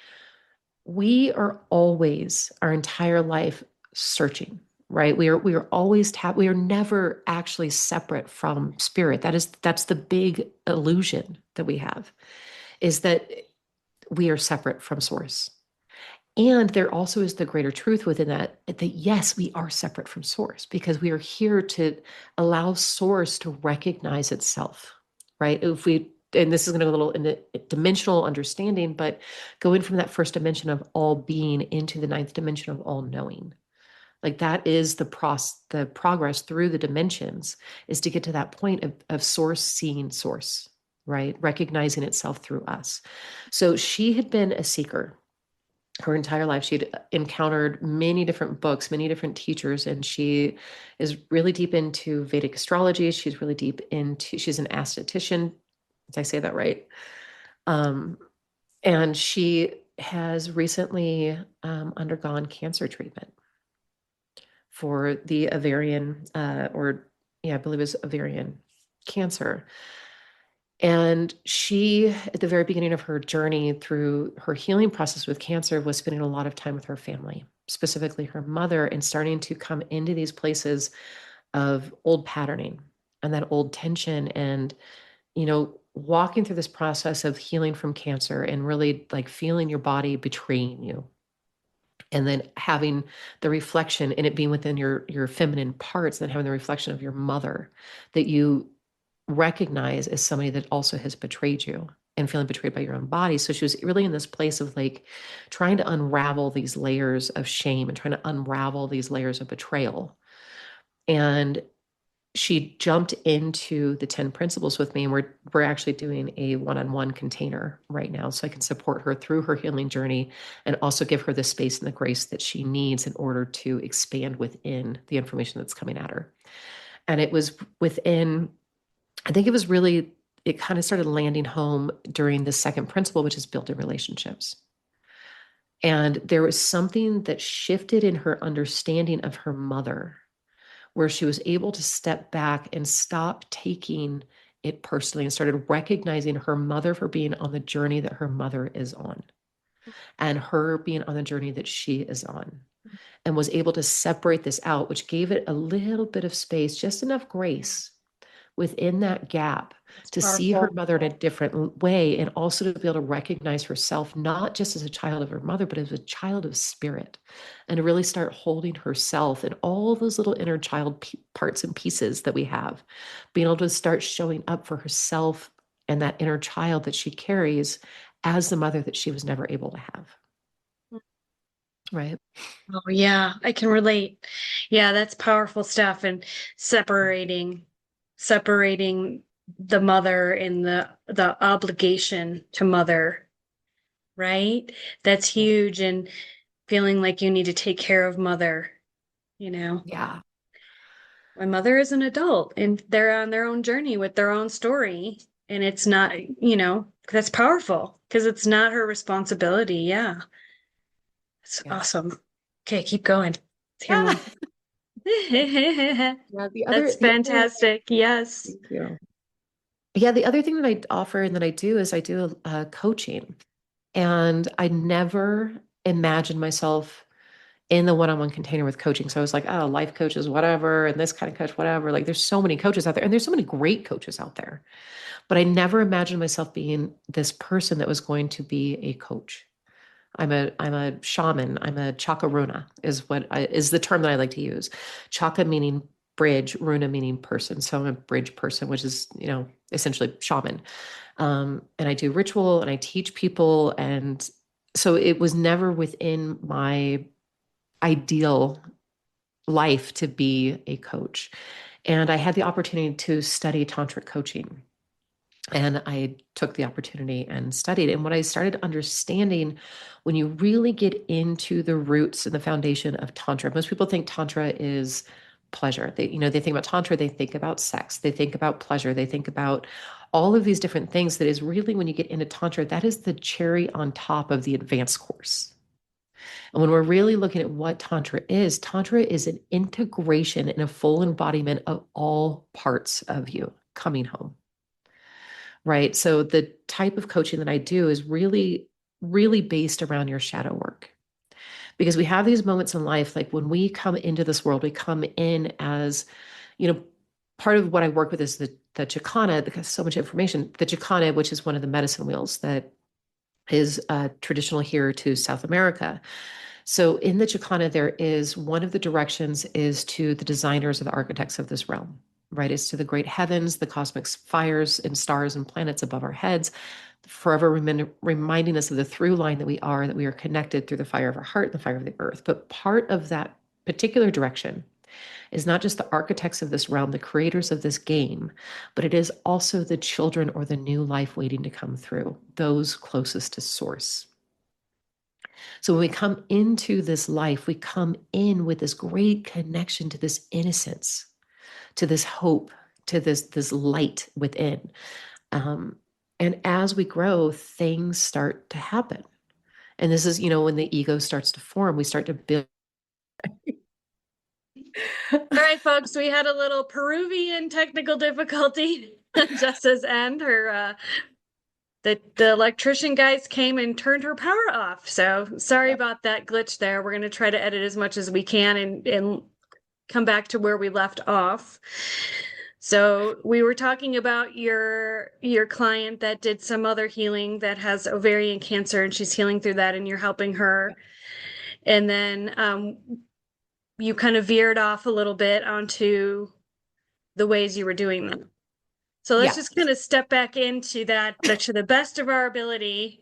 we are always our entire life searching, right? We are always we are never actually separate from spirit. That's the big illusion that we have, is that we are separate from source. And there also is the greater truth within that yes, we are separate from source because we are here to allow source to recognize itself, right? And this is going to go a little in the dimensional understanding, but going from that first dimension of all being into the ninth dimension of all knowing. Like that is the progress through the dimensions is to get to that point of source seeing source, right? Recognizing itself through us. So she had been a seeker her entire life. She'd encountered many different books, many different teachers, and she is really deep into Vedic astrology. She's an esthetician. Did I say that right? Um, and she has recently undergone cancer treatment for the ovarian, I believe it was ovarian cancer. And she, at the very beginning of her journey through her healing process with cancer, was spending a lot of time with her family, specifically her mother, and starting to come into these places of old patterning and that old tension and, walking through this process of healing from cancer and really like feeling your body betraying you. And then having the reflection and it being within your feminine parts, then having the reflection of your mother that you recognize as somebody that also has betrayed you and feeling betrayed by your own body. So she was really in this place of like trying to unravel these layers of shame and trying to unravel these layers of betrayal. And she jumped into the 10 principles with me, and we're actually doing a one-on-one container right now so I can support her through her healing journey and also give her the space and the grace that she needs in order to expand within the information that's coming at her. And it was within, I think it was really, it kind of started landing home during the second principle, which is building relationships. And there was something that shifted in her understanding of her mother, where she was able to step back and stop taking it personally and started recognizing her mother for being on the journey that her mother is on and her being on the journey that she is on, and was able to separate this out, which gave it a little bit of space, just enough grace within that gap It's to see her powerful. mother in a different way, and also to be able to recognize herself not just as a child of her mother, but as a child of spirit, and to really start holding herself and all those little inner child parts and pieces that we have, being able to start showing up for herself and that inner child that she carries as the mother that she was never able to have. Right. Oh, yeah, I can relate. Yeah, that's powerful stuff. And separating the mother and the obligation to mother, right? That's huge. And feeling like you need to take care of mother, you know. Yeah. My mother is an adult and they're on their own journey with their own story. And it's not, that's powerful because it's not her responsibility. Yeah. It's Yeah. awesome. Okay, keep going. Let's hear more. Ah, yeah. That's The other, fantastic. Yes. thank you. Yeah, the other thing that I offer and that I do is I do coaching. And I never imagined myself in the one-on-one container with coaching. So I was like, oh, life coaches, whatever, and this kind of coach, whatever. Like there's so many coaches out there, and there's so many great coaches out there. But I never imagined myself being this person that was going to be a coach. I'm a shaman. I'm a chakaruna is the term that I like to use. Chaka meaning bridge, runa meaning person. So I'm a bridge person, which is, essentially shaman. And I do ritual and I teach people. And so it was never within my ideal life to be a coach. And I had the opportunity to study tantric coaching. And I took the opportunity and studied. And what I started understanding when you really get into the roots and the foundation of Tantra, most people think Tantra is pleasure. They think about Tantra, they think about sex, they think about pleasure, they think about all of these different things. That is really, when you get into Tantra, that is the cherry on top of the advanced course. And when we're really looking at what Tantra is an integration and a full embodiment of all parts of you coming home. Right. So the type of coaching that I do is really, really based around your shadow work, because we have these moments in life, like when we come into this world, we come in as, you know, part of what I work with is the Chicana, because so much information, the Chicana, which is one of the medicine wheels that is traditional here to South America. So in the Chicana, there is one of the directions is to the designers or the architects of this realm, right? It's to the great heavens, the cosmic fires and stars and planets above our heads, forever reminding us of the through line that we are connected through the fire of our heart and the fire of the earth. But part of that particular direction is not just the architects of this realm, the creators of this game, but it is also the children or the new life waiting to come through, those closest to source. So when we come into this life, we come in with this great connection to this innocence, to this hope, to this light within. Um, and as we grow, things start to happen. And this is, when the ego starts to form, we start to build. All right, folks, we had a little Peruvian technical difficulty. Jessa's end. The electrician guys came and turned her power off. So sorry about that glitch there. We're going to try to edit as much as we can and come back to where we left off. So we were talking about your client that did some other healing that has ovarian cancer, and she's healing through that, and you're helping her. And then you kind of veered off a little bit onto the ways you were doing them. So let's Yeah, just kind of step back into that to the best of our ability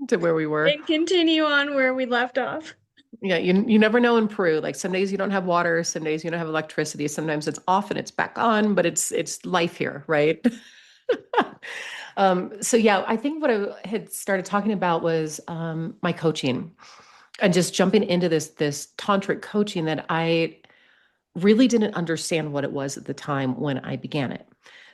to where we were. and continue on where we left off. Yeah, you never know in Peru. Like some days you don't have water, some days you don't have electricity. Sometimes it's off and it's back on, but it's life here, right? So yeah, I think what I had started talking about was my coaching and just jumping into this tantric coaching that I really didn't understand what it was at the time when I began it.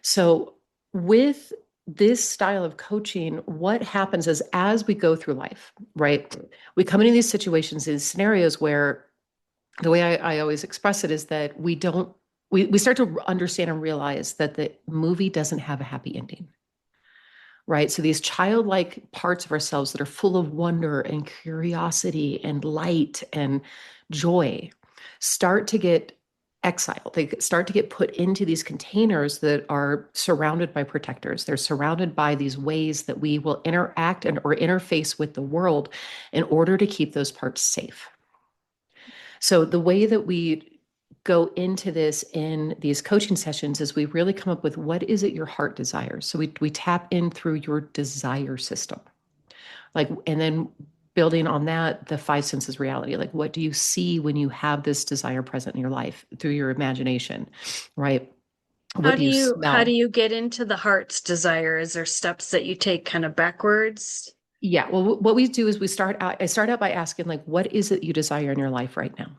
So with this style of coaching, what happens is as we go through life, right? We come into these situations, these scenarios where the way I always express it is that we start to understand and realize that the movie doesn't have a happy ending, right? So these childlike parts of ourselves that are full of wonder and curiosity and light and joy start to get exiled. They start to get put into these containers that are surrounded by protectors. They're surrounded by these ways that we will interact and or interface with the world in order to keep those parts safe. So the way that we go into this in these coaching sessions is we really come up with what is it your heart desires. So we tap in through your desire system. Like, and then building on that, the five senses reality. Like, what do you see when you have this desire present in your life through your imagination, right? What do you How do smell? you get into the heart's desire? Is there steps that you take kind of backwards? Yeah. Well, what we do is I start out by asking, like, what is it you desire in your life right now?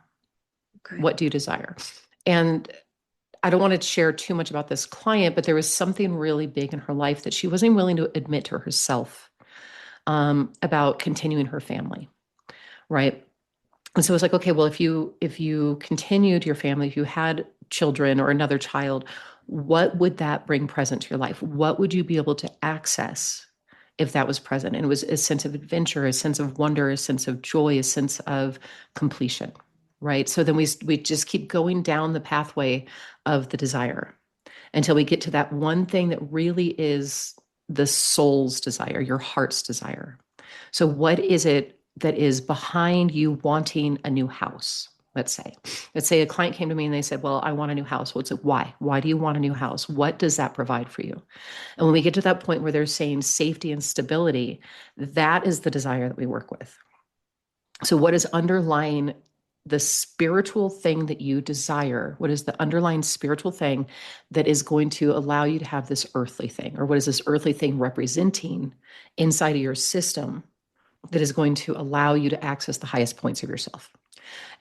Okay. What do you desire? And I don't want to share too much about this client, but there was something really big in her life that she wasn't willing to admit to herself about continuing her family, right? And so it's like, okay, well, if you continued your family, if you had children or another child, what would that bring present to your life? What would you be able to access if that was present? And it was a sense of adventure, a sense of wonder, a sense of joy, a sense of completion, right? So then we just keep going down the pathway of the desire until we get to that one thing that really is the soul's desire, your heart's desire. So, what is it that is behind you wanting a new house? Let's say a client came to me and they said, well, I want a new house. Well, it's like, why? Why do you want a new house? What does that provide for you? And when we get to that point where they're saying safety and stability, that is the desire that we work with. So, what is underlying the spiritual thing that you desire? What is the underlying spiritual thing that is going to allow you to have this earthly thing? Or what is this earthly thing representing inside of your system that is going to allow you to access the highest points of yourself?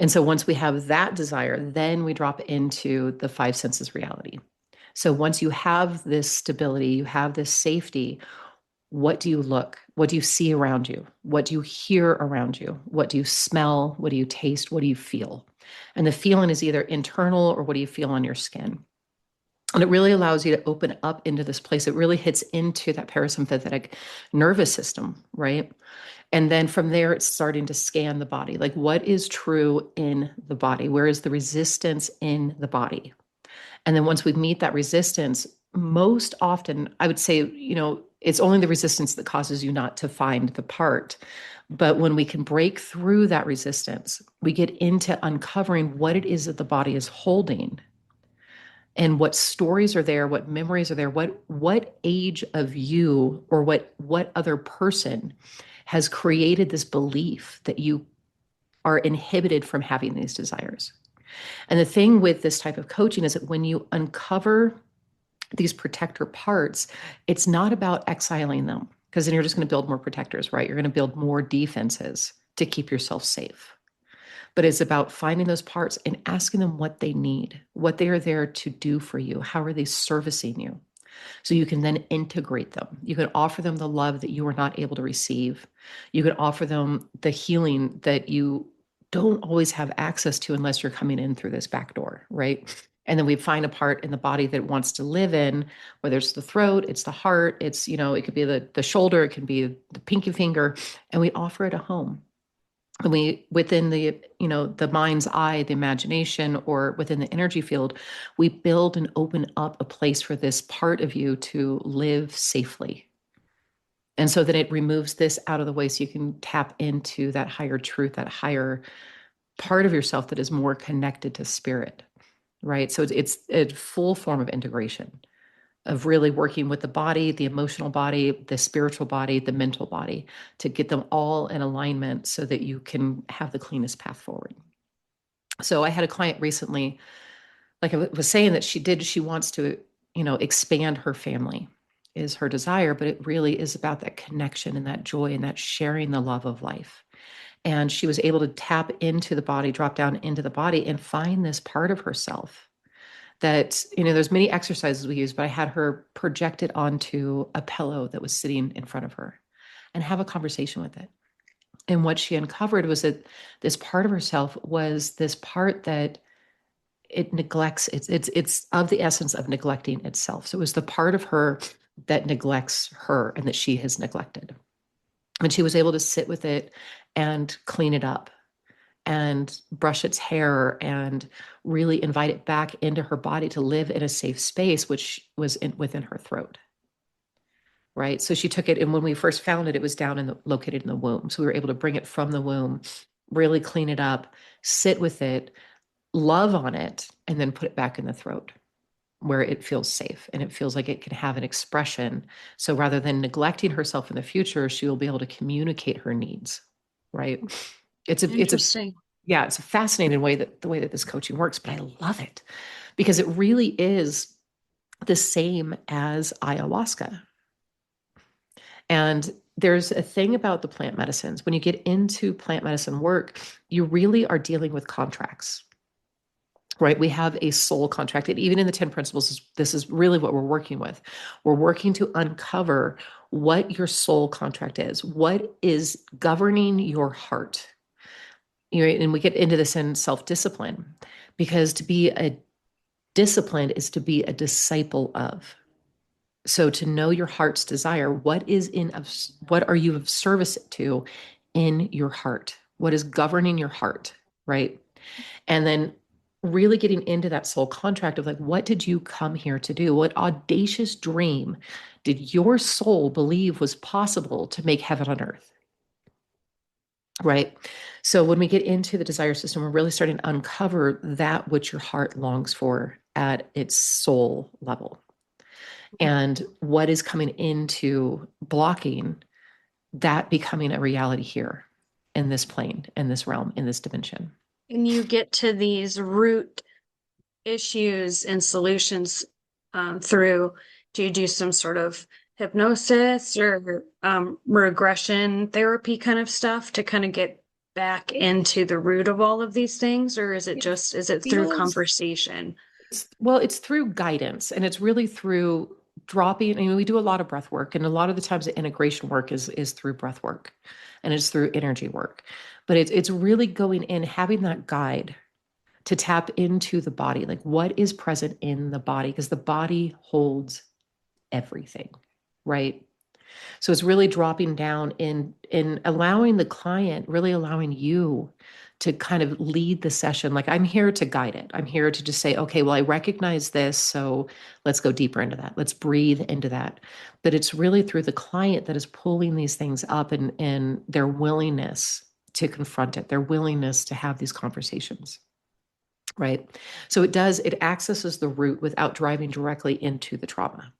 And so, once we have that desire, then we drop into the five senses reality. So, once you have this stability, you have this safety, what do you look? What do you see around you? What do you hear around you? What do you smell? What do you taste? What do you feel? And the feeling is either internal or what do you feel on your skin? And it really allows you to open up into this place. It really hits into that parasympathetic nervous system, right? And then from there, it's starting to scan the body. Like, what is true in the body? Where is the resistance in the body? And then once we meet that resistance, most often, I would say, it's only the resistance that causes you not to find the part. But when we can break through that resistance, we get into uncovering what it is that the body is holding and what stories are there, what memories are there, what age of you or what other person has created this belief that you are inhibited from having these desires. And the thing with this type of coaching is that when you uncover these protector parts, it's not about exiling them because then you're just going to build more protectors, right? You're going to build more defenses to keep yourself safe. But it's about finding those parts and asking them what they need, what they are there to do for you. How are they servicing you? So you can then integrate them. You can offer them the love that you were not able to receive. You can offer them the healing that you don't always have access to unless you're coming in through this back door, right? And then we find a part in the body that it wants to live in, whether it's the throat, it's the heart, it's, it could be the shoulder, it can be the pinky finger, and we offer it a home. And we, within the mind's eye, the imagination, or within the energy field, we build and open up a place for this part of you to live safely. And so then it removes this out of the way so you can tap into that higher truth, that higher part of yourself that is more connected to spirit, right? So it's a full form of integration of really working with the body, the emotional body, the spiritual body, the mental body, to get them all in alignment so that you can have the cleanest path forward. So I had a client recently, like I was saying, that she wants to, expand her family is her desire, but it really is about that connection and that joy and that sharing the love of life. And she was able to tap into the body, drop down into the body and find this part of herself that, there's many exercises we use, but I had her project it onto a pillow that was sitting in front of her and have a conversation with it. And what she uncovered was that this part of herself was this part that it neglects. It's of the essence of neglecting itself. So it was the part of her that neglects her and that she has neglected. And she was able to sit with it and clean it up and brush its hair and really invite it back into her body to live in a safe space, which was within her throat. Right. So she took it. And when we first found it, it was located in the womb. So we were able to bring it from the womb, really clean it up, sit with it, love on it, and then put it back in the throat where it feels safe and it feels like it can have an expression. So rather than neglecting herself in the future, she will be able to communicate her needs. Right. Interesting. It's a fascinating way that the way that this coaching works, but I love it because it really is the same as ayahuasca. And there's a thing about the plant medicines. When you get into plant medicine work, you really are dealing with contracts, right? We have a soul contract. And even in the 10 principles, this is really what we're working with. We're working to uncover what your soul contract is, what is governing your heart. And we get into this in self-discipline, because to be a disciplined is to be a disciple of. So to know your heart's desire, what are you of service to in your heart? What is governing your heart, right? And then really getting into that soul contract of like, what did you come here to do? What audacious dream did your soul believe was possible to make heaven on earth? Right. So when we get into the desire system, we're really starting to uncover that which your heart longs for at its soul level. And what is coming into blocking that becoming a reality here in this plane, in this realm, in this dimension. And you get to these root issues and solutions through, do you do some sort of hypnosis or regression therapy kind of stuff to kind of get back into the root of all of these things? Or is it through conversation? It's through guidance, and it's really through dropping. I mean, we do a lot of breath work, and a lot of the times the integration work is through breath work, and it's through energy work. But it's really going in, having that guide to tap into the body, like what is present in the body, because the body holds everything, right? So it's really dropping down in allowing the client, really allowing you to kind of lead the session. Like, I'm here to guide it. I'm here to just say, okay, well, I recognize this, so let's go deeper into that. Let's breathe into that. But it's really through the client that is pulling these things up, and their willingness to confront it, their willingness to have these conversations. Right. So it accesses the root without driving directly into the trauma.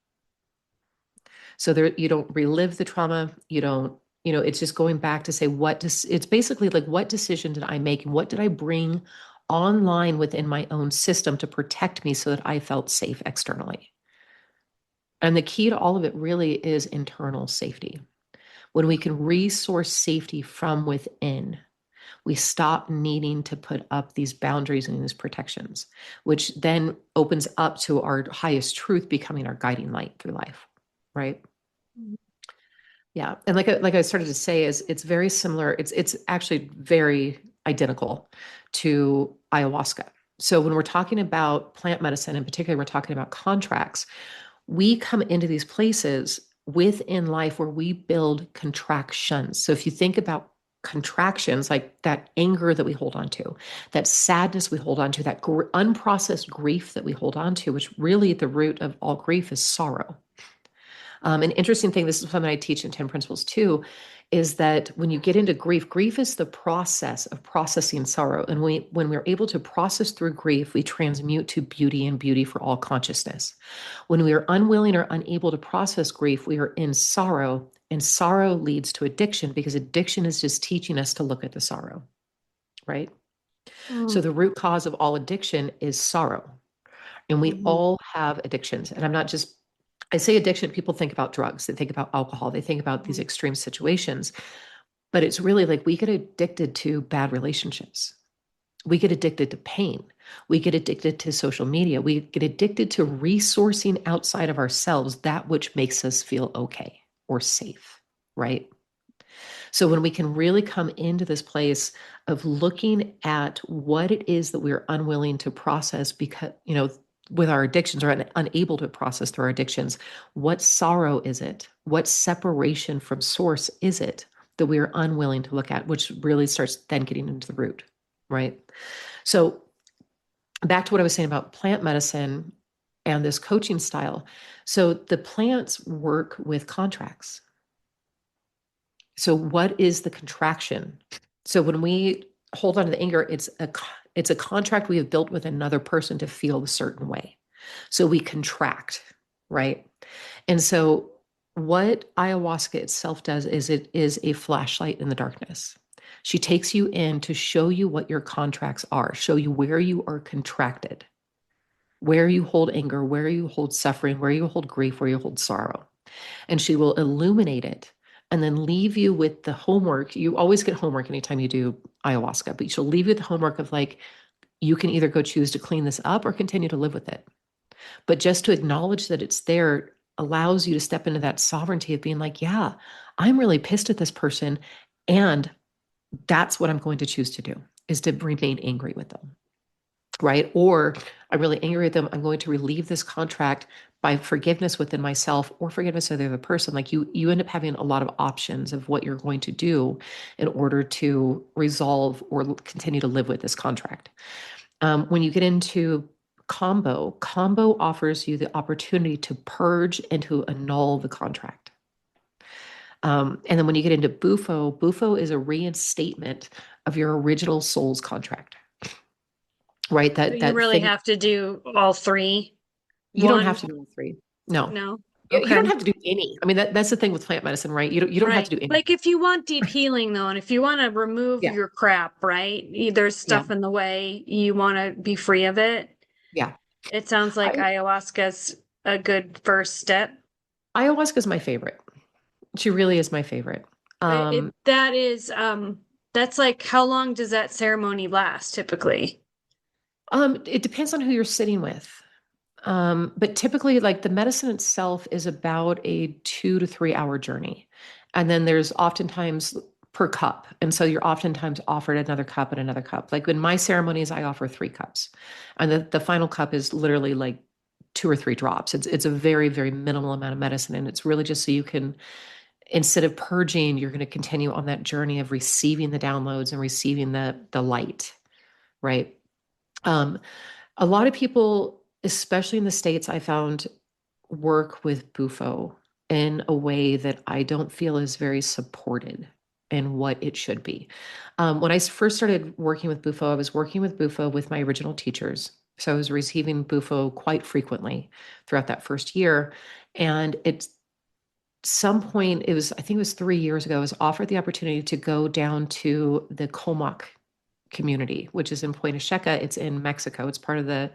So there, you don't relive the trauma. You don't, it's just going back to say, it's basically like, what decision did I make? And what did I bring online within my own system to protect me so that I felt safe externally? And the key to all of it really is internal safety. When we can resource safety from within, we stop needing to put up these boundaries and these protections, which then opens up to our highest truth becoming our guiding light through life. Right. Yeah. And like I started to say, is it's very similar. It's actually very identical to ayahuasca. So when we're talking about plant medicine, in particular, we're talking about contracts, we come into these places within life where we build contractions. So if you think about contractions, like that anger that we hold on to, that sadness we hold on to, that unprocessed grief that we hold on to, which really at the root of all grief is sorrow. An interesting thing, this is something I teach in 10 Principles too, is that when you get into grief, grief is the process of processing sorrow. And when we're able to process through grief, we transmute to beauty and beauty for all consciousness. When we are unwilling or unable to process grief, we are in sorrow, and sorrow leads to addiction because addiction is just teaching us to look at the sorrow, right? So Mm. the root cause of all addiction is sorrow. And we Mhm. all have addictions. And I'm not just, I say addiction, people think about drugs, they think about alcohol, they think about these Mhm. extreme situations. But it's really like we get addicted to bad relationships. We get addicted to pain. We get addicted to social media. We get addicted to resourcing outside of ourselves that which makes us feel okay or safe, right? So when we can really come into this place of looking at what it is that we're unwilling to process because, with our addictions or unable to process through our addictions, what sorrow is it? What separation from source is it that we are unwilling to look at, which really starts then getting into the root, right? So back to what I was saying about plant medicine and this coaching style. So the plants work with contracts. So what is the contraction? So when we hold on to the anger, it's a contract we have built with another person to feel a certain way. So we contract, right? And so what ayahuasca itself does is it is a flashlight in the darkness. She takes you in to show you what your contracts are, show you where you are contracted, where you hold anger, where you hold suffering, where you hold grief, where you hold sorrow, and she will illuminate it and then leave you with the homework. You always get homework anytime you do ayahuasca, but she'll leave you with the homework of like, you can either go choose to clean this up or continue to live with it. But just to acknowledge that it's there allows you to step into that sovereignty of being like, yeah, I'm really pissed at this person. And that's what I'm going to choose to do is to remain angry with them. Right. Or I'm really angry at them. I'm going to relieve this contract by forgiveness within myself or forgiveness of the other person. Like you end up having a lot of options of what you're going to do in order to resolve or continue to live with this contract. When you get into combo offers you the opportunity to purge and to annul the contract. And then when you get into bufo is a reinstatement of your original soul's contract, right? So That you that really thing. have to do all three. You don't One, have to do all three. No. no. You don't Okay. have to do any. I mean, that's the thing with plant medicine, right? You don't have Right. to do any. Like if you want deep healing though, and if you want to remove Yeah. your crap, right? There's Yeah. stuff in the way, you want to be free of it. Yeah. It sounds like I ayahuasca's a good first step. Ayahuasca is my favorite. She really is my favorite. But it Um, that is that's like how long does that ceremony last typically? it depends on who you're sitting with. But typically, like the medicine itself is about a 2 to 3 hour journey. And then there's oftentimes per cup. And so you're oftentimes offered another cup and another cup. Like in my ceremonies, I offer 3 cups. And the final cup is literally like 2 or 3 drops. It's a very, very minimal amount of medicine. And it's really just so you can, instead of purging, you're going to continue on that journey of receiving the downloads and receiving the light, right? Um, a lot of people, especially in the States, I found work with Bufo in a way that I don't feel is very supported in what it should be. When I first started working with Bufo, I was working with Bufo with my original teachers. So I was receiving Bufo quite frequently throughout that first year. And at some point, I think it was 3 years ago, I was offered the opportunity to go down to the Comac community, which is in Puente Seca. It's in Mexico. It's part of the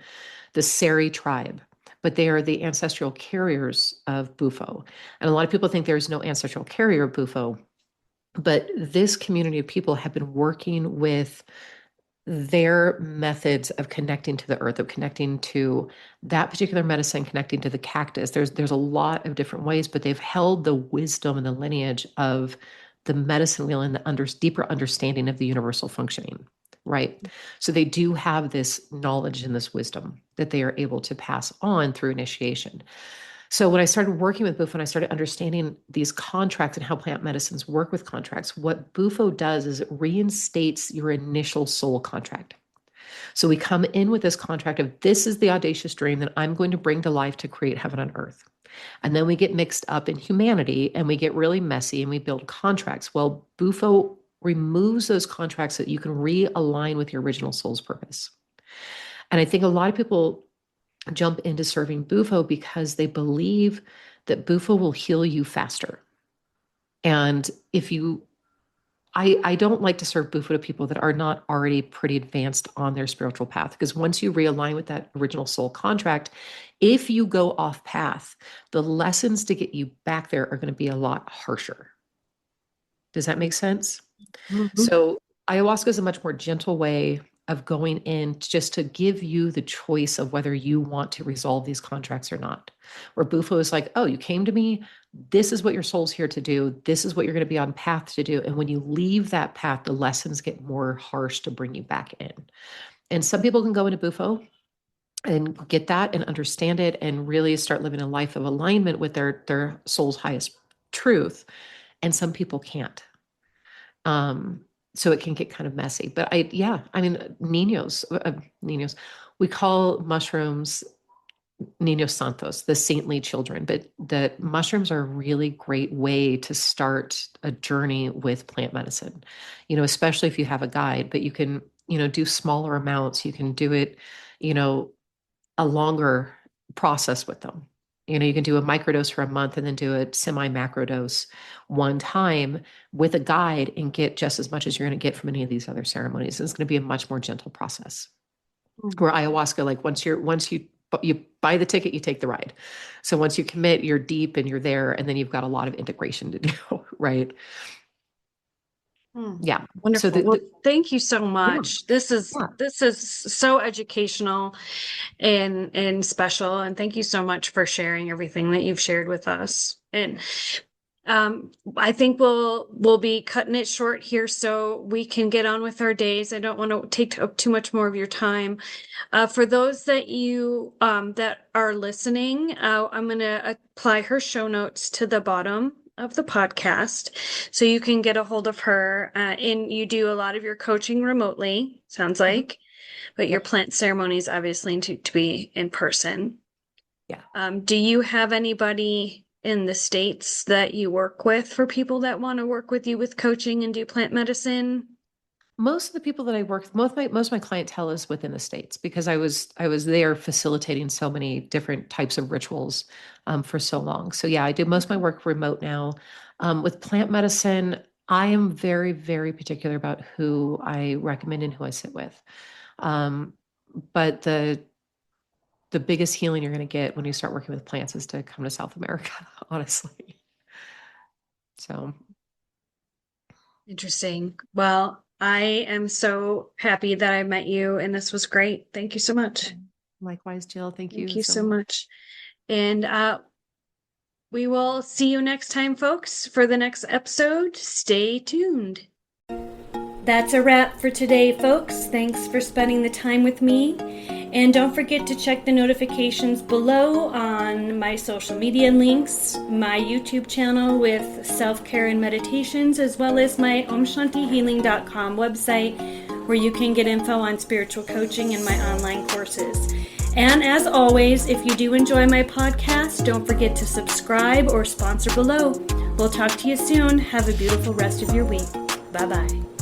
Seri tribe, but they are the ancestral carriers of Bufo. And a lot of people think there's no ancestral carrier of Bufo, but this community of people have been working with their methods of connecting to the earth, of connecting to that particular medicine, connecting to the cactus. There's a lot of different ways, but they've held the wisdom and the lineage of the medicine wheel and the deeper understanding of the universal functioning, right? So they do have this knowledge and this wisdom that they are able to pass on through initiation. So when I started working with Bufo and I started understanding these contracts and how plant medicines work with contracts, what Bufo does is it reinstates your initial soul contract. So we come in with this contract of this is the audacious dream that I'm going to bring to life to create heaven on earth. And then we get mixed up in humanity and we get really messy and we build contracts. Well, Bufo removes those contracts so that you can realign with your original soul's purpose. And I think a lot of people jump into serving Bufo because they believe that Bufo will heal you faster. And if you, I don't like to serve Bufo to people that are not already pretty advanced on their spiritual path, because once you realign with that original soul contract, if you go off path, the lessons to get you back there are going to be a lot harsher. Does that make sense? Mm-hmm. So ayahuasca is a much more gentle way of going in just to give you the choice of whether you want to resolve these contracts or not. Where Bufo is like, oh, you came to me. This is what your soul's here to do. This is what you're going to be on path to do. And when you leave that path, the lessons get more harsh to bring you back in. And some people can go into Bufo and get that and understand it and really start living a life of alignment with their soul's highest truth. And some people can't. So it can get kind of messy. But I mean, niños, we call mushrooms Niños Santos, the saintly children, but the mushrooms are a really great way to start a journey with plant medicine, especially if you have a guide, but you can, do smaller amounts. You can do it, a longer process with them. You can do a microdose for a month and then do a semi-macro dose one time with a guide and get just as much as you're going to get from any of these other ceremonies. It's going to be a much more gentle process. Where ayahuasca, like once you buy the ticket, you take the ride. So once you commit, you're deep and you're there, and then you've got a lot of integration to do, right? Yeah. Wonderful. So well, thank you so much. Yeah. This is so educational and special. And thank you so much for sharing everything that you've shared with us. And I think we'll be cutting it short here so we can get on with our days. I don't want to take up too much more of your time. For those that you that are listening, I'm going to apply her show notes to the bottom of the podcast so you can get a hold of her. And you do a lot of your coaching remotely, sounds like, but your plant ceremonies obviously need to be in person. Yeah. Do you have anybody in the States that you work with for people that want to work with you with coaching and do plant medicine? Most of the people that I work with, most of my clientele is within the States, because I was there facilitating so many different types of rituals for so long. So yeah, I do most of my work remote now. With plant medicine, I am very, very particular about who I recommend and who I sit with. But the biggest healing you're going to get when you start working with plants is to come to South America, honestly. So interesting. Well, I am so happy that I met you, and this was great. Thank you so much. Likewise, Jill. Thank you. Thank you so much. And we will see you next time, folks, for the next episode. Stay tuned. That's a wrap for today, folks. Thanks for spending the time with me. And don't forget to check the notifications below on my social media links, my YouTube channel with self-care and meditations, as well as my omshantihealing.com website, where you can get info on spiritual coaching and my online courses. And as always, if you do enjoy my podcast, don't forget to subscribe or sponsor below. We'll talk to you soon. Have a beautiful rest of your week. Bye-bye.